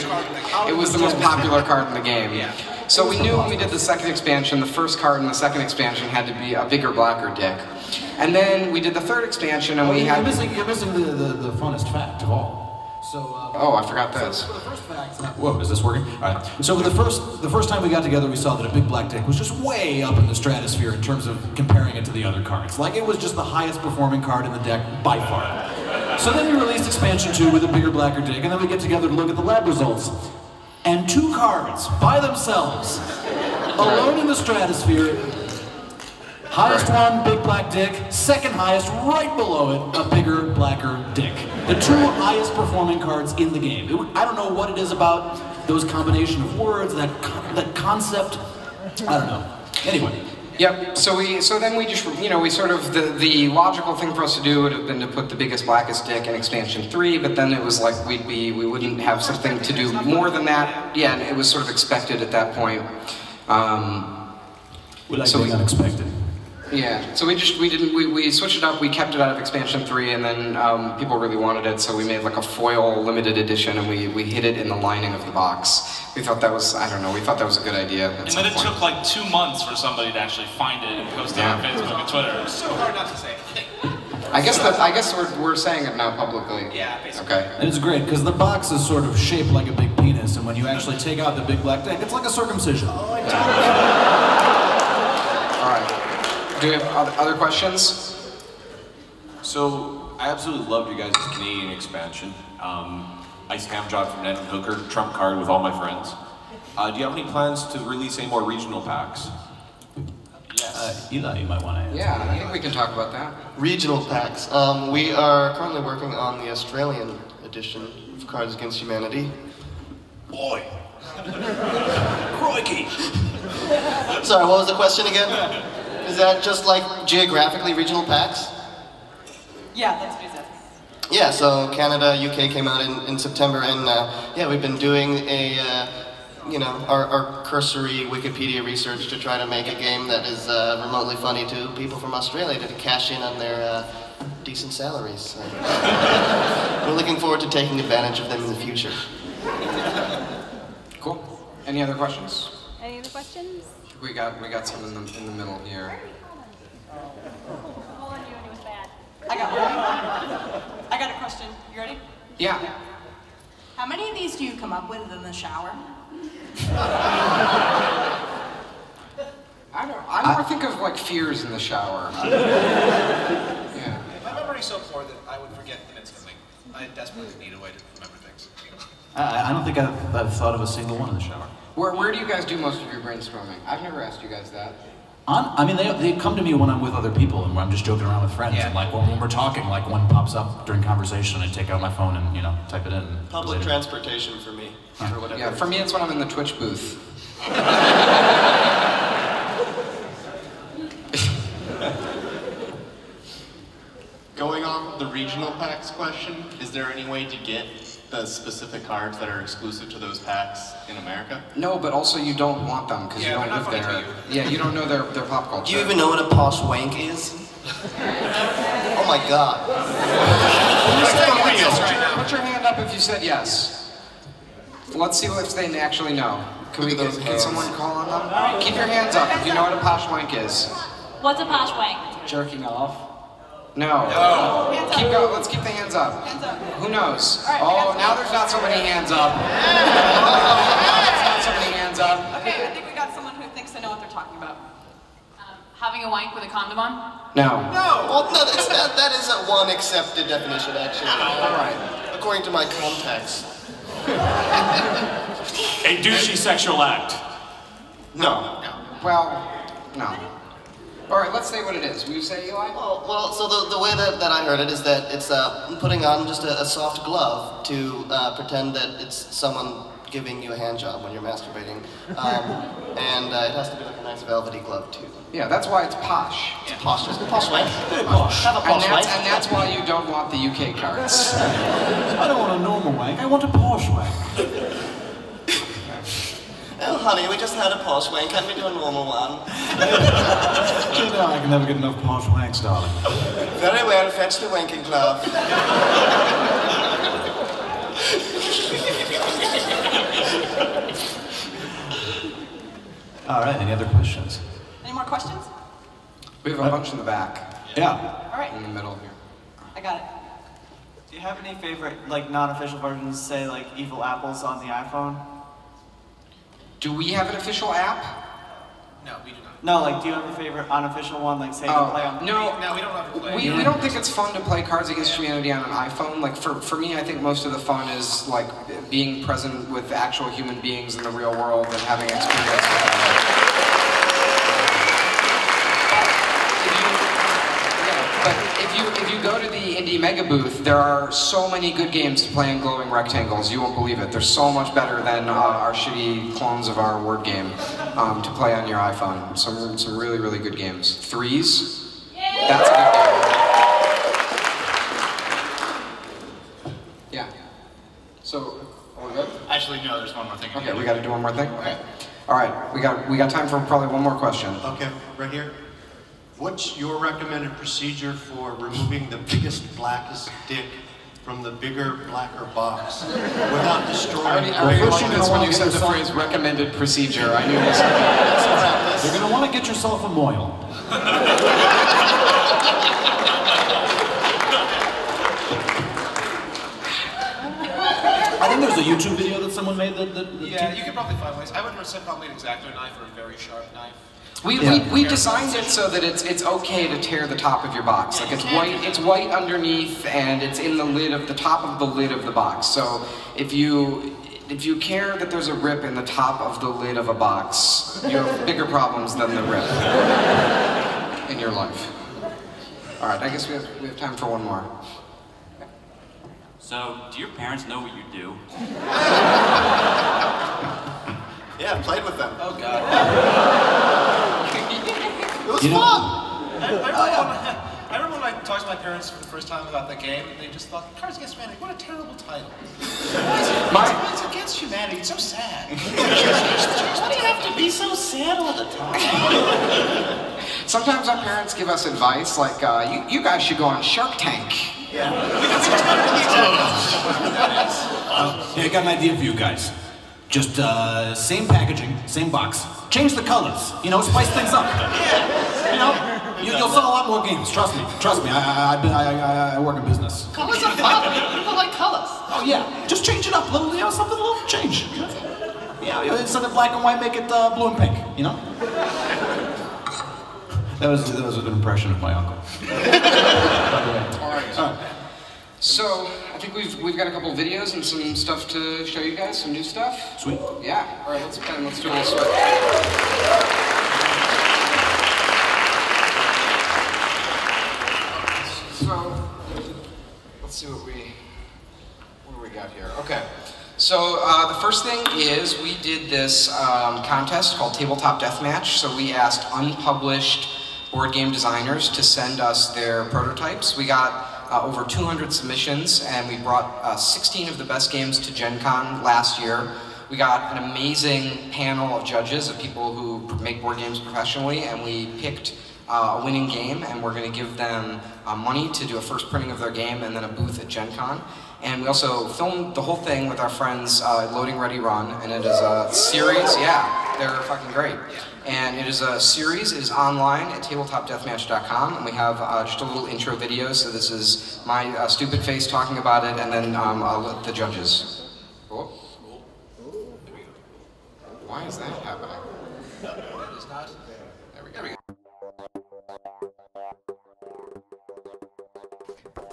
It was the most popular card in the game. Yeah. So we knew when we did the second expansion, the first card in the second expansion had to be a bigger, blacker dick. And then we did the third expansion, and we had. You're missing the funnest fact of all. So. Oh, I forgot this. So the first fact. Whoa, is this working? All right. So the first time we got together, we saw that a big black dick was just way up in the stratosphere in terms of comparing it to the other cards. Like it was just the highest performing card in the deck by far. So then we released expansion 2 with a bigger, blacker dick, and then we get together to look at the lab results. And 2 cards by themselves, alone in the stratosphere. Highest one, big black dick. Second highest, right below it, a bigger, blacker dick. The 2 highest performing cards in the game. I don't know what it is about those combination of words, that concept. I don't know. Anyway. Yep. So then we just, we sort of, the logical thing for us to do would have been to put the biggest, blackest dick in expansion 3, but then it was like we wouldn't have something to do more than that. Yeah, and it was sort of expected at that point. We like being unexpected. Yeah. So we switched it up. We kept it out of expansion 3, and then people really wanted it, so we made like a foil limited edition, and we hid it in the lining of the box. We thought that was, we thought that was a good idea. And then it took like 2 months for somebody to actually find it and post it on Facebook and Twitter. It's so hard not to say. I guess we're saying it now publicly. Yeah, basically. Okay. And it's great because the box is sort of shaped like a big penis, and when you actually take out the big black dick, it's like a circumcision. All right. Do we have other questions? So I absolutely loved you guys' Canadian expansion. Ice Ham Job from Ned and Hooker, trump card with all my friends. Do you have any plans to release any more regional packs? Yes. Eli, you might want to answer. Yeah, I think we can talk about that. Regional packs. We are currently working on the Australian edition of Cards Against Humanity. Boy. Crikey. Sorry, what was the question again? Is that just like geographically regional packs? Yeah, that's what he said. Yeah, so Canada, UK came out in September, and yeah, we've been doing a, our cursory Wikipedia research to try to make a game that is remotely funny to people from Australia to cash in on their decent salaries. So we're looking forward to taking advantage of them in the future. Cool. Any other questions? Any other questions? We got some in the middle here. Hold on, you and it was bad. I got a question. You ready? Yeah. How many of these do you come up with in the shower? I more think of like fears in the shower. Yeah. My memory's so poor that I would forget them instantly. I desperately need a way to remember things. I don't think I've thought of a single one in the shower. Where do you guys do most of your brainstorming? I've never asked you guys that. I mean, they come to me when I'm with other people and when I'm just joking around with friends. Yeah. And like when we're talking, like one pops up during conversation, I take out my phone and type it in. Public transportation for me. Or whatever. Yeah, for me it's when I'm in the Twitch booth. Going on the regional packs question, is there any way to get the specific cards that are exclusive to those packs in America? No, but also you don't want them because you don't live there. Yeah, you don't know their pop culture. Do you even know what a posh wank is? Oh my god. Put your hand up if you said yes. Let's see if they actually know. Can someone call on them? Keep your hands up if you know what a posh wank is. What's a posh wank? Jerking off. No. Keep going. Let's keep the hands up. Who knows? Oh, now there's not so many hands up. There's not so many hands up. Okay, I think we got someone who thinks they know what they're talking about. Having a wank with a condom on? No. No. Well, no, that is a one accepted definition, actually. All right. According to my contacts. A douchey sexual act. No. Well, no. All right, let's say what it is. Will you say, Eli? Well, so the way that I heard it is that it's putting on just a soft glove to pretend that it's someone giving you a hand job when you're masturbating. And it has to be like a nice velvety glove, too. Yeah, that's why it's posh. It's posh. Just a posh wank. Posh. Have a posh wank. And that's why you don't want the UK cards. I don't want a normal wank, I want a posh wank. Oh, honey, we just had a posh wank. Can't we do a normal one? I can never get enough posh wanks, darling. Very well, fetch the wanking glove. All right, any other questions? Any more questions? We have a bunch in the back. Yeah. All right. In the middle here. I got it. Do you have any favorite, like, non-official versions, say, like, Evil Apples on the iPhone? Do we have an official app? No, we do not. No, like, do you have a favorite unofficial one, like, say, to play on? No, we don't have to play. We don't think it's fun to play Cards Against Humanity on an iPhone. Like, for me, I think most of the fun is, like, being present with actual human beings in the real world and having experience with them. But if you go to the Indie Mega booth, there are so many good games to play in glowing rectangles. You won't believe it. They're so much better than our shitty clones of our word game. to play on your iPhone. Some really, really good games. Threes? That's a good game. Yeah. So, are we good? Actually, no, there's one more thing. Okay, we gotta do one more thing? Okay. All right, we got time for probably one more question. Okay, right here. What's your recommended procedure for removing the biggest, blackest dick from the bigger, blacker box without destroying? I already liked this when you said the phrase "recommended procedure." I knew this. You're gonna want to get yourself a moil. I think there's a YouTube video that someone made that yeah, you could probably find ways. I would say probably an X-Acto knife or a very sharp knife. We designed it so that it's okay to tear the top of your box. Like it's white underneath and it's in the lid of the top of the lid of the box. So if you care that there's a rip in the top of the lid of a box, you have bigger problems than the rip in your life. All right, I guess we have time for one more. So, do your parents know what you do? Yeah, I played with them. Oh God. It was fun. I remember when I talked to my parents for the first time about the game, and they just thought, Cards Against Humanity, what a terrible title. It's against humanity, it's so sad. Why do you have to be so sad all the time? Sometimes our parents give us advice like, you guys should go on Shark Tank. Yeah, I got an idea for you guys. Just same packaging, same box. Change the colors. You know, spice things up. You know, you'll sell a lot more games. Trust me. Trust me. I work in business. Colors are fun. People like colors. Oh yeah. Just change it up. Little, you know, something a little change. Yeah, instead of black and white, make it blue and pink. You know. That was an impression of my uncle. All right. So I think we've got a couple videos and some stuff to show you guys, some new stuff. Sweet. Yeah. All right. Let's do a little switch. So let's see what do we got here. Okay. So the first thing is we did this contest called Tabletop Deathmatch. So we asked unpublished board game designers to send us their prototypes. We got over 200 submissions, and we brought 16 of the best games to Gen Con last year. We got an amazing panel of judges, of people who make board games professionally, and we picked a winning game, and we're going to give them money to do a first printing of their game and then a booth at Gen Con. And we also filmed the whole thing with our friends at Loading Ready Run, and it is a series. Yeah, they're fucking great. And it is a series. It is online at tabletopdeathmatch.com, and we have just a little intro video. So this is my stupid face talking about it, and then the judges. Cool. Why is that happening? It's not. There we go.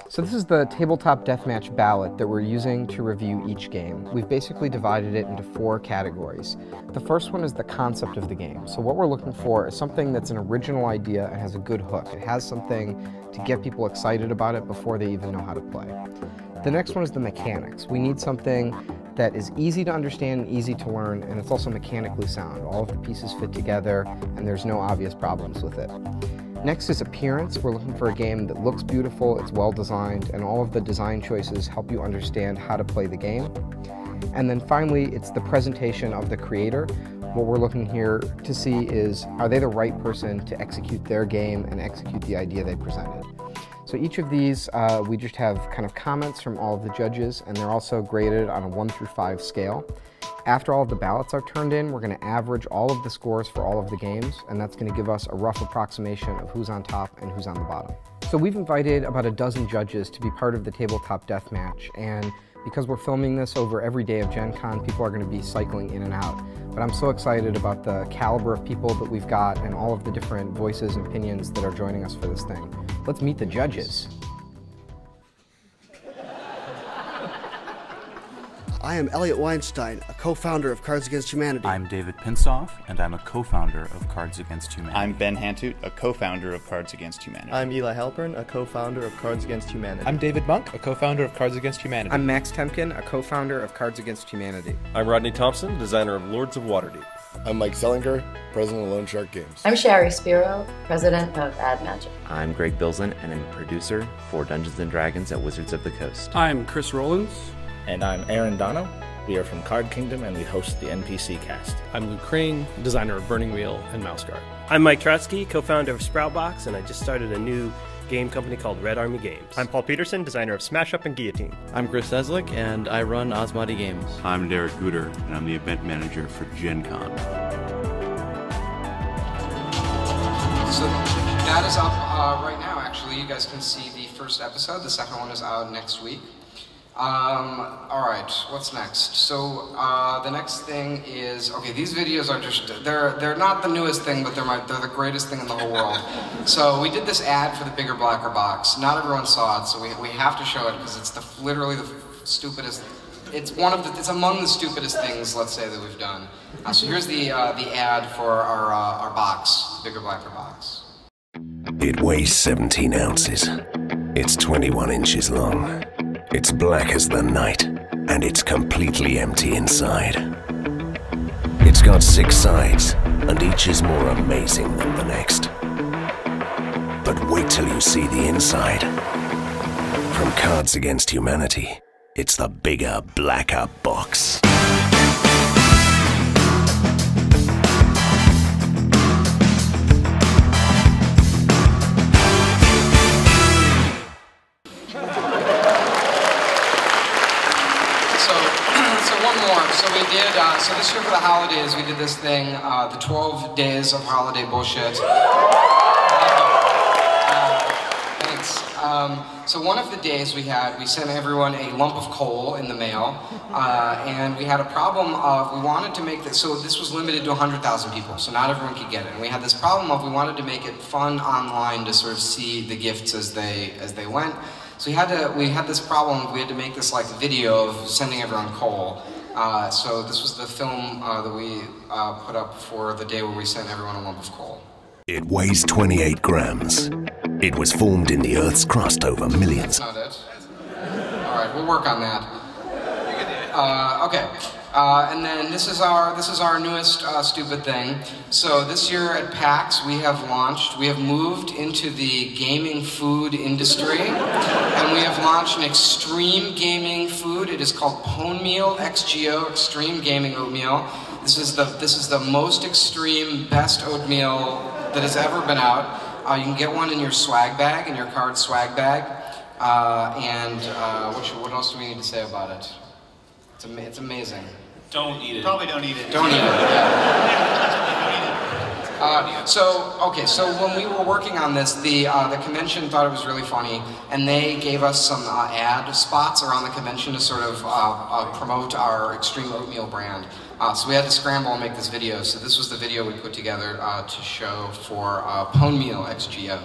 So this is the Tabletop Deathmatch ballot that we're using to review each game. We've basically divided it into 4 categories. The first one is the concept of the game. So what we're looking for is something that's an original idea and has a good hook. It has something to get people excited about it before they even know how to play. The next one is the mechanics. We need something that is easy to understand and easy to learn, and it's also mechanically sound. All of the pieces fit together, and there's no obvious problems with it. Next is appearance. We're looking for a game that looks beautiful, it's well designed, and all of the design choices help you understand how to play the game. And then finally, it's the presentation of the creator. What we're looking here to see is, are they the right person to execute their game and execute the idea they presented? So each of these, we just have kind of comments from all of the judges, and they're also graded on a 1 through 5 scale. After all of the ballots are turned in, we're going to average all of the scores for all of the games, and that's going to give us a rough approximation of who's on top and who's on the bottom. So we've invited about a dozen judges to be part of the Tabletop Deathmatch, and because we're filming this over every day of Gen Con, people are going to be cycling in and out. But I'm so excited about the caliber of people that we've got and all of the different voices and opinions that are joining us for this thing. Let's meet the judges. I am Eliot Weinstein, a co-founder of Cards Against Humanity. I'm David Pinsoff, and I'm a co-founder of Cards Against Humanity. I'm Ben Hantut, a co-founder of Cards Against Humanity. I'm Eli Halpern, a co-founder of Cards Against Humanity. I'm David Monk, a co-founder of Cards Against Humanity. I'm Max Temkin, a co-founder of Cards Against Humanity. I'm Rodney Thompson, designer of Lords of Waterdeep. I'm Mike Selinker, president of Lone Shark Games. I'm Sherry Spiro, president of Ad Magic. I'm Greg Bilsland, and I'm a producer for Dungeons & Dragons at Wizards of the Coast. I'm Chris Rollins. And I'm Aaron Dono. We are from Card Kingdom, and we host the NPC cast. I'm Luke Crane, designer of Burning Wheel and Mouse Guard. I'm Mike Trotsky, co-founder of Sproutbox, and I just started a new game company called Red Army Games. I'm Paul Peterson, designer of Smash Up and Guillotine. I'm Chris Eslick, and I run Osmodi Games. I'm Derek Gooder, and I'm the event manager for Gen Con. So that is up right now, actually. You guys can see the first episode. The second one is out next week. All right, what's next? So the next thing is, okay, these videos are just, they're not the newest thing, but they're the greatest thing in the whole world. So we did this ad for the bigger, blacker box. Not everyone saw it, so we have to show it because it's literally the stupidest. It's among the stupidest things, let's say, that we've done. So here's the ad for our box, the bigger, blacker box. It weighs 17 ounces. It's 21 inches long. It's black as the night, and it's completely empty inside. It's got 6 sides, and each is more amazing than the next. But wait till you see the inside. From Cards Against Humanity, it's the bigger, blacker box. So this year for the holidays, we did this thing, the 12 days of holiday bullshit. Thanks. So one of the days we sent everyone a lump of coal in the mail, and we had a problem of, we wanted to make this, so this was limited to 100,000 people, so not everyone could get it. And we had this problem of, we wanted to make it fun online to sort of see the gifts as they went. So we had this problem, we had to make this like video of sending everyone coal. So this was the film that we put up for the day where we sent everyone a lump of coal. It weighs 28 grams. It was formed in the Earth's crust over millions. That's not it. All right, we'll work on that. Okay. And then this is our newest stupid thing. So this year at PAX we have moved into the gaming food industry, and we have launched an extreme gaming food. It is called Pone Meal XGO, Extreme Gaming Oatmeal. This is the most extreme, best oatmeal that has ever been out. You can get one in your swag bag, in your card swag bag. What else do we need to say about it? It's amazing. Don't eat it. Probably don't eat it. Don't eat it, yeah. So when we were working on this, the convention thought it was really funny, and they gave us some ad spots around the convention to sort of promote our Extreme Oatmeal brand. So we had to scramble and make this video. So this was the video we put together to show for Pone Meal XGO.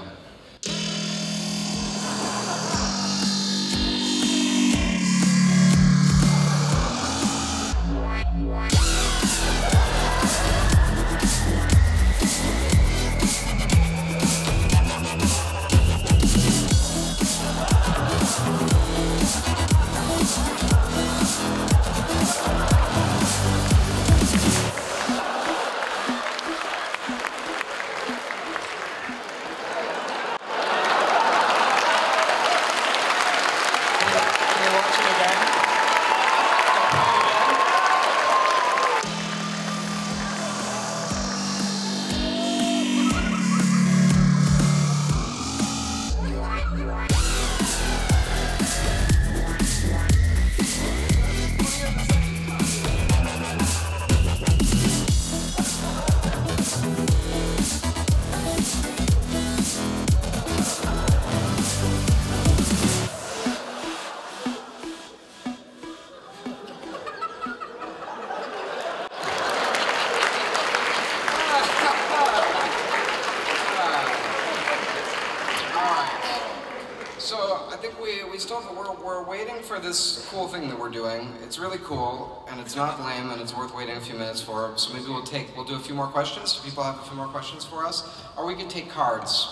We're waiting for this cool thing that we're doing. It's really cool, and it's not lame, and it's worth waiting a few minutes for. So maybe we'll do a few more questions. Do people have a few more questions for us? Or we could take cards.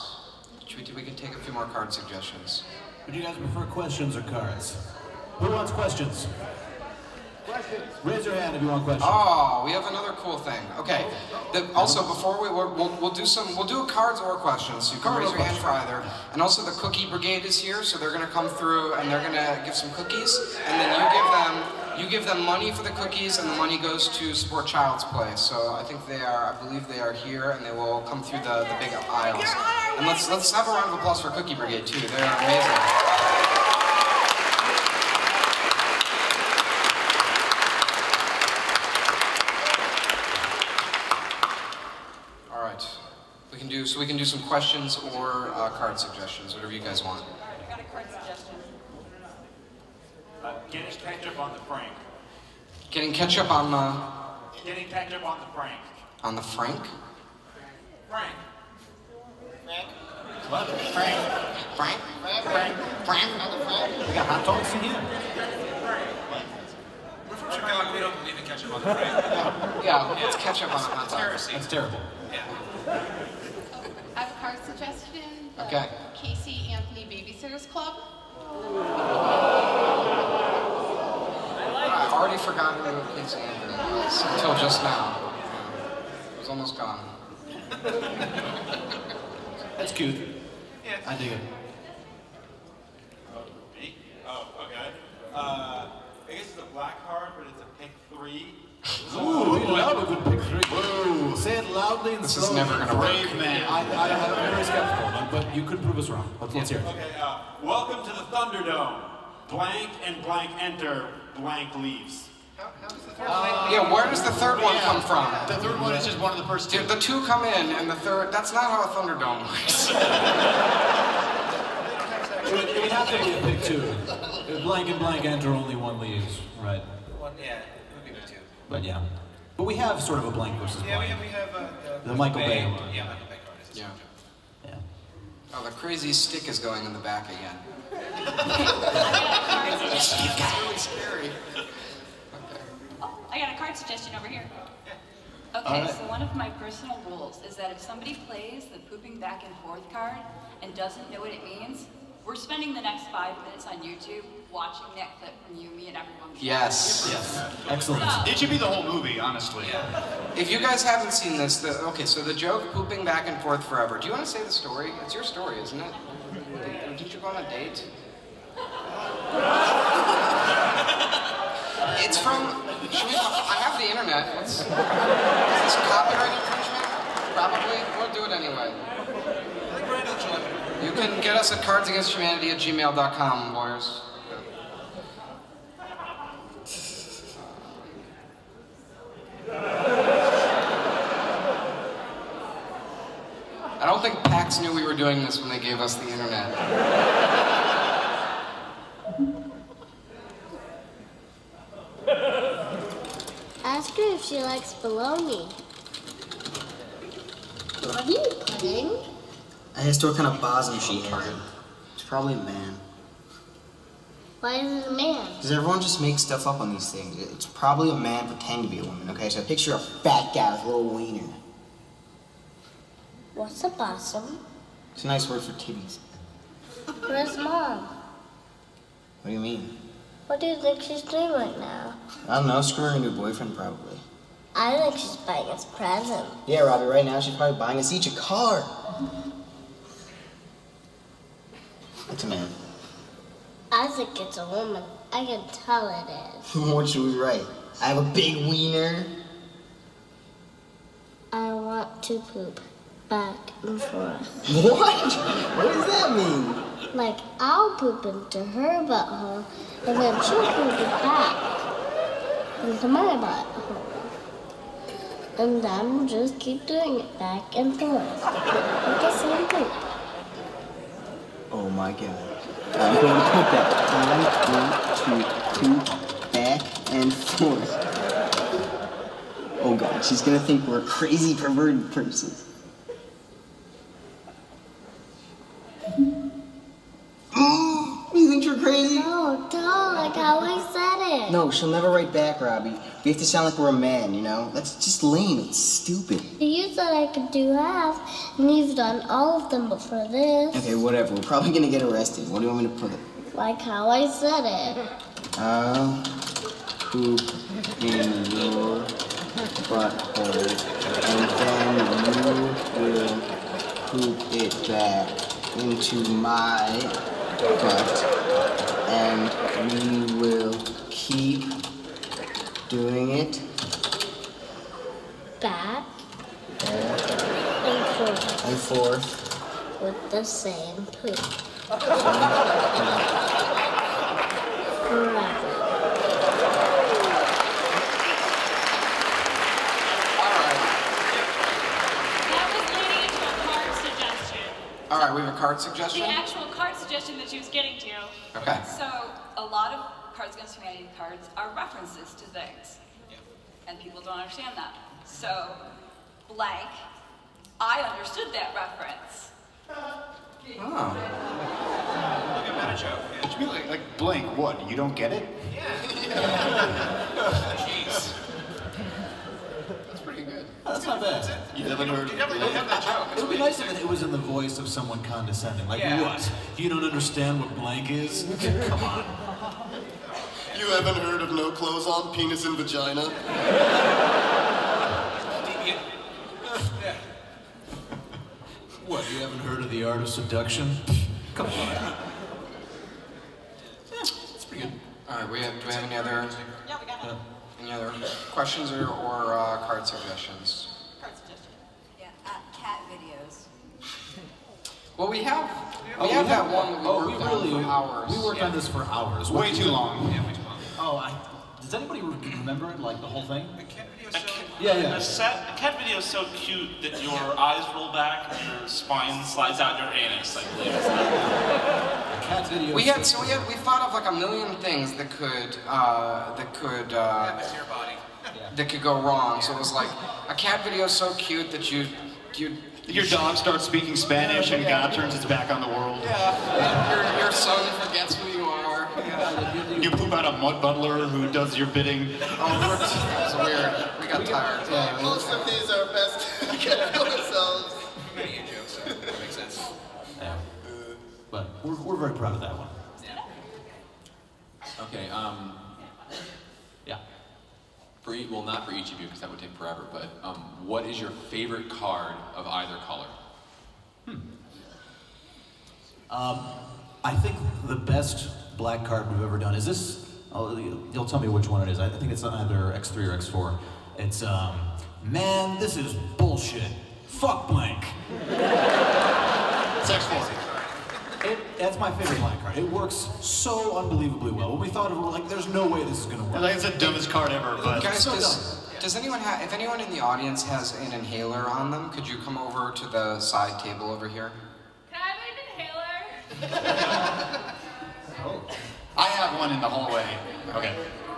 We could take a few more card suggestions. Would you guys prefer questions or cards? Who wants questions? Raise your hand if you want questions. Oh, we have another cool thing. Okay. Also, before we'll do cards or questions. So you can raise your hand for either. And also, the Cookie Brigade is here, so they're gonna come through and they're gonna give some cookies, and then you give them money for the cookies, and the money goes to support Child's Play. So I believe they are here, and they will come through the big aisles. And let's have a round of applause for Cookie Brigade too. They are amazing. We can do some questions or card suggestions, whatever you guys want. I got a card suggestion. Getting ketchup on the Frank. Getting ketchup on the... Getting ketchup on the Frank. On the Frank? Frank. What? Frank. Frank? Frank? Frank? We got hot dogs in here. We're from Chicago, we don't believe in ketchup on the Frank. Yeah, what's ketchup on a hot dog? That's terrible. Yeah. I have a card suggestion. Okay. Casey Anthony Babysitters Club. I've already forgotten who Casey Anthony was until just now. It was almost gone. That's cute. Yeah. I dig it. Me? Oh, okay. I guess it's a black card, but it's a pick 3. Ooh, we love a good pick 3. Whoa. Say it loudly and slowly. This is never gonna work. Brave man. I'm very skeptical, but you could prove us wrong. Let's hear it. Okay, welcome to the Thunderdome. Blank and blank enter, blank leaves. Yeah, where does the third one come from? The third one is just one of the first two. The two come in, and the third, that's not how a Thunderdome works. It would have to be a pick 2. Blank and blank enter, only one leaves, right? Yeah, it would be the 2. But yeah. But we have sort of a blank versus blank. Yeah, we have the Michael Bay one. Yeah, Michael Bay card is Yeah. Oh, the crazy stick is going in the back again. It's really scary. Oh, I got a card suggestion over here. Okay, Alright. so one of my personal rules is that if somebody plays the pooping back and forth card and doesn't know what it means, we're spending the next 5 minutes on YouTube watching that clip from you, me, and everyone. Yes. Yes. Excellent. It should be the whole movie, honestly. If you guys haven't seen this, okay, so the joke, pooping back and forth forever. Do you want to say the story? It's your story, isn't it? Did you go on a date? It's from, I have the internet. Is this copyright infringement? Probably. We'll do it anyway. You can get us at cardsagainsthumanity@gmail.com, lawyers. I don't think PAX knew we were doing this when they gave us the internet. Ask her if she likes bologna. What are you putting? I asked her what kind of bosom she had. It's probably a man. Why is it a man? Because everyone just makes stuff up on these things. It's probably a man pretending to be a woman, okay? So picture a fat guy with a little wiener. What's a bosom? It's a nice word for titties. Where's Mom? What do you mean? What do you think she's doing right now? I don't know, screwing her new boyfriend, probably. I think she's buying us a present. Yeah, Robbie, right now she's probably buying us each a car. It's a man. I think it's a woman. I can tell it is. What should we write? I have a big wiener. I want to poop back and forth. What? What does that mean? Like, I'll poop into her butthole, and then she'll poop it back into my butthole. And then we'll just keep doing it back and forth. Like the same poop. Oh my god. I'm going to put that. I want to poop back and forth. Oh god, she's gonna think we're a crazy perverted person. You think you're crazy? No, don't, like how I said it. No, she'll never write back, Robbie. We have to sound like we're a man, you know? That's just lame. It's stupid. You said I could do half, and you've done all of them before this. Okay, whatever. We're probably gonna get arrested. What do you want me to put it? Like how I said it. Poop in your butthole, and then you will poop it back into my butt, and we will keep doing it Back and forth with the same poop. All right, we have a card suggestion. The actual card suggestion that she was getting to. Okay. So, a lot of Cards Against Humanity cards are references to things. And people don't understand that. So, blank, I understood that reference. Oh. Look at that joke. What you mean, like blank, what? You don't get it? Jeez. That's pretty good. That's not bad. You never heard. You never have that joke. It would be nice if it was in the voice of someone condescending. Like, what? You don't understand what blank is? Come on. You haven't heard of no clothes on, penis and vagina? What, you haven't heard of the art of seduction? Come on. Yeah, it's pretty good. All right, do we have any other? Yeah, we got it. Any other questions or card suggestions? Card suggestion. Yeah, cat videos. Well, we have that one that we worked on for hours. We worked on this for hours. Way too long. Yeah, way too long. Oh, does anybody remember it, like the whole thing? A cat video is so cute that your eyes roll back and your spine slides out your anus. Like, cat video. We thought of like a million things that could go wrong. So it was like a cat video is so cute that your dog starts speaking Spanish and God turns its back on the world. Yeah. Your son forgets who you are. Yeah. You poop out a mud butler who does your bidding. Oh, it's weird. We got tired. Yeah, most of these are best kept to ourselves. Many jokes, so that makes sense. Yeah. But we're very proud of that one. Okay, yeah. Well, not for each of you, because that would take forever, but what is your favorite card of either color? I think the best black card we've ever done is this. You'll tell me which one it is. I think it's on either X3 or X4. It's, man, this is bullshit. Fuck blank. It's X4. That's my favorite black card. It works so unbelievably well. When we thought of it, we're like, there's no way this is gonna work. Like, it's the dumbest card ever, but... Guys, so does anyone have, if anyone in the audience has an inhaler on them, could you come over to the side table over here? Can I have an inhaler? I have one in the hallway. Okay.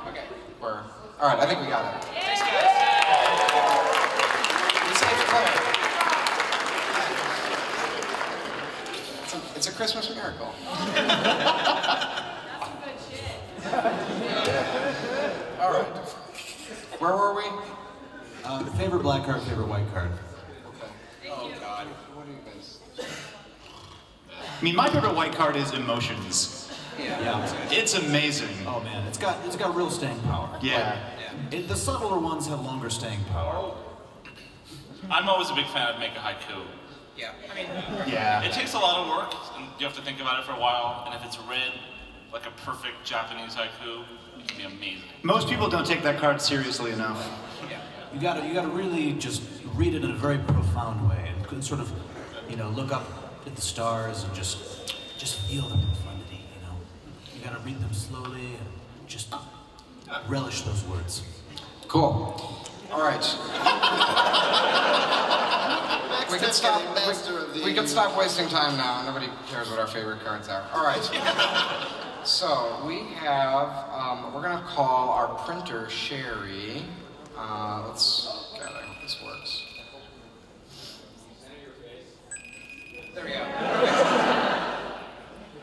Okay. All right, I think we got it. Thanks, guys. It's a Christmas miracle. That's some good shit. All right. Where were we? Favorite black card, favorite white card. Oh God. What do you guys? I mean, my favorite white card is Emotions. Yeah. It's amazing. Oh man, it's got real staying power. Yeah. The subtler ones have longer staying power. I'm always a big fan of Make a Haiku. Yeah, I mean... Yeah. It takes a lot of work, and you have to think about it for a while, and if it's read like a perfect Japanese haiku, it can be amazing. Most people don't take that card seriously enough. Yeah. You gotta really just read it in a very profound way and sort of, look up at the stars and just feel the profundity, You gotta read them slowly and just relish those words. Cool. All right. We can stop wasting time now. Nobody cares what our favorite cards are. All right. So we have, we're gonna call our printer Sherry. God, I hope this works. There we go.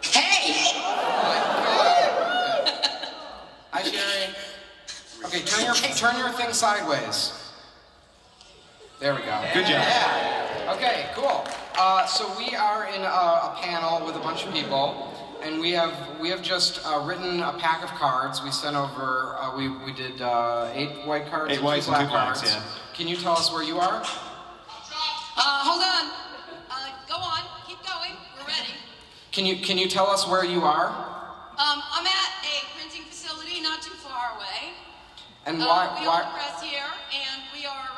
Hey! Hi, Sherry. Okay, turn your thing sideways. There we go. Good job. Yeah. Okay, cool. So we are in a panel with a bunch of people. and we have just written a pack of cards. We sent over. We did 8 white cards. 8 whites and 2 blacks. Yeah. Can you tell us where you are? Hold on. Go on. Keep going. We're ready. Can you tell us where you are? I'm at a printing facility not too far away. And why? We are the press here, and we are.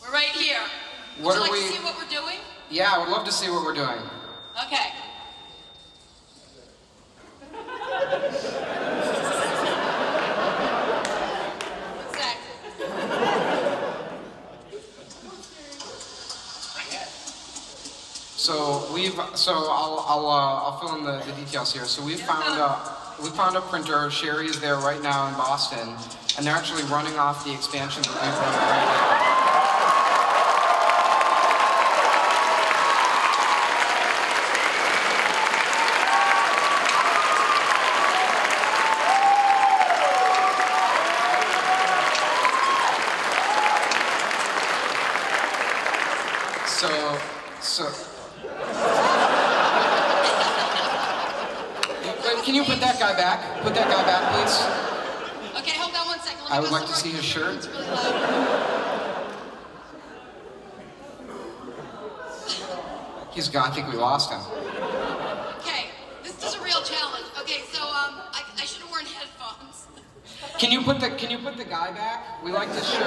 We're right here. Would you like to see what we're doing? Yeah, I would love to see what we're doing. Okay. One sec. So I'll fill in the details here. So we found a printer. Sherry is there right now in Boston, and they're actually running off the expansions that we've run right now. Can you put that guy back? Put that guy back, please. Okay, hold on one second. I would like to see his shirt. It's really loud. He's gone. I think we lost him. Okay, this is a real challenge. Okay, so I should have worn headphones. Can you put the guy back? We like this shirt.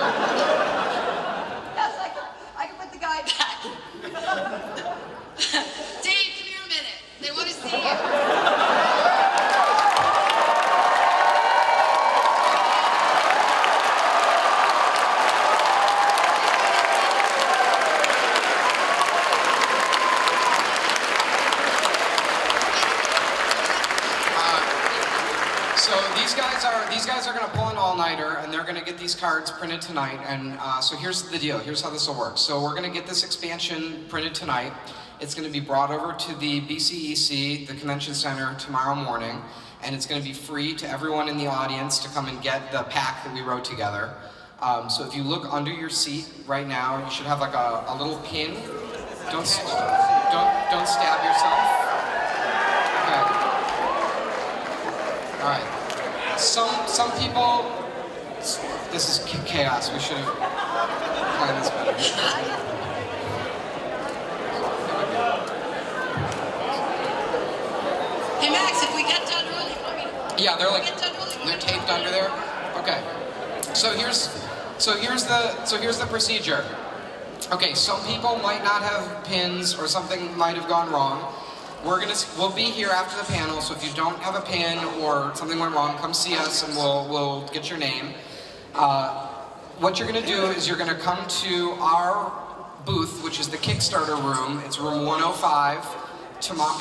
Yes, I can put the guy back. Dave, come here a minute. They want to see you. These guys are going to pull an all-nighter, and they're going to get these cards printed tonight. And so here's the deal. Here's how this will work. So we're going to get this expansion printed tonight. It's going to be brought over to the BCEC, the Convention Center, tomorrow morning, and it's going to be free to everyone in the audience to come and get the pack that we wrote together. So if you look under your seat right now, you should have like a little pin. Don't stab yourself. Okay. All right. Some people, this is chaos. We should have planned this better. Hey Max, if we get done early, yeah, they're taped under there. Okay. So here's the procedure. Okay, some people might not have pins, or something might have gone wrong. We'll be here after the panel, so if you don't have a pin or something went wrong, come see us and we'll get your name. What you're gonna do is you're gonna come to our booth, which is the Kickstarter room. It's room 105,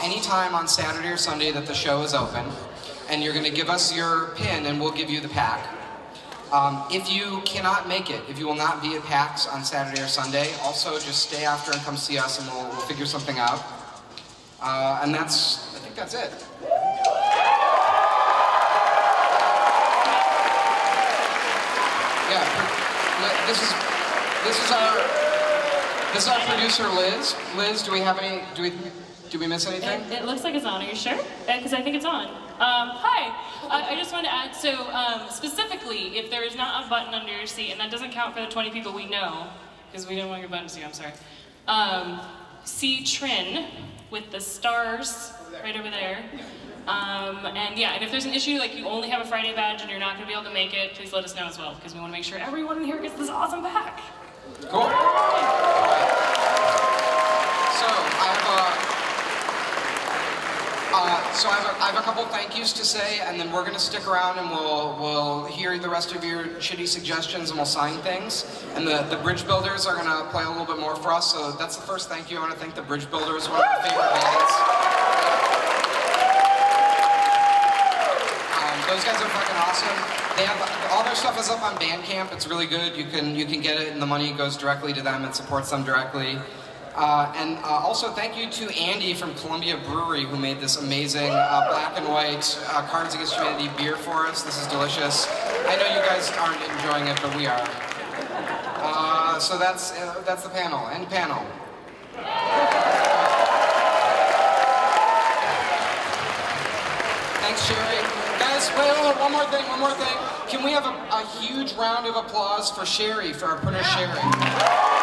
anytime on Saturday or Sunday that the show is open. And you're gonna give us your pin and we'll give you the pack. If you cannot make it, if you will not be at PAX on Saturday or Sunday, also just stay after and come see us and we'll figure something out. And I think that's it. Yeah, this is our producer Liz. Liz, do we have any? Do we miss anything? It looks like it's on. Are you sure? Because I think it's on. Hi. I just wanted to add. So specifically, if there is not a button under your seat, and that doesn't count for the 20 people we know, because we didn't want your button to see. I'm sorry. See Trin with the stars right over there. And yeah, and if there's an issue, like you only have a Friday badge and you're not going to be able to make it, please let us know as well, because we want to make sure everyone in here gets this awesome pack. Cool. So I have a couple thank yous to say, and then we're going to stick around and we'll hear the rest of your shitty suggestions and we'll sign things. And the bridge builders are going to play a little bit more for us. So that's the first thank you. I want to thank the bridge builders, one of my favorite bands. Those guys are fucking awesome. They have all their stuff is up on Bandcamp. It's really good. You can get it, and the money goes directly to them. It supports them directly. And also thank you to Andy from Columbia Brewery, who made this amazing black and white Cards Against Humanity beer for us. This is delicious. I know you guys aren't enjoying it, but we are. So that's the panel. End panel. Thanks, Sherry. Guys, wait, hold on, one more thing. Can we have a huge round of applause for Sherry, for our printer Sherry?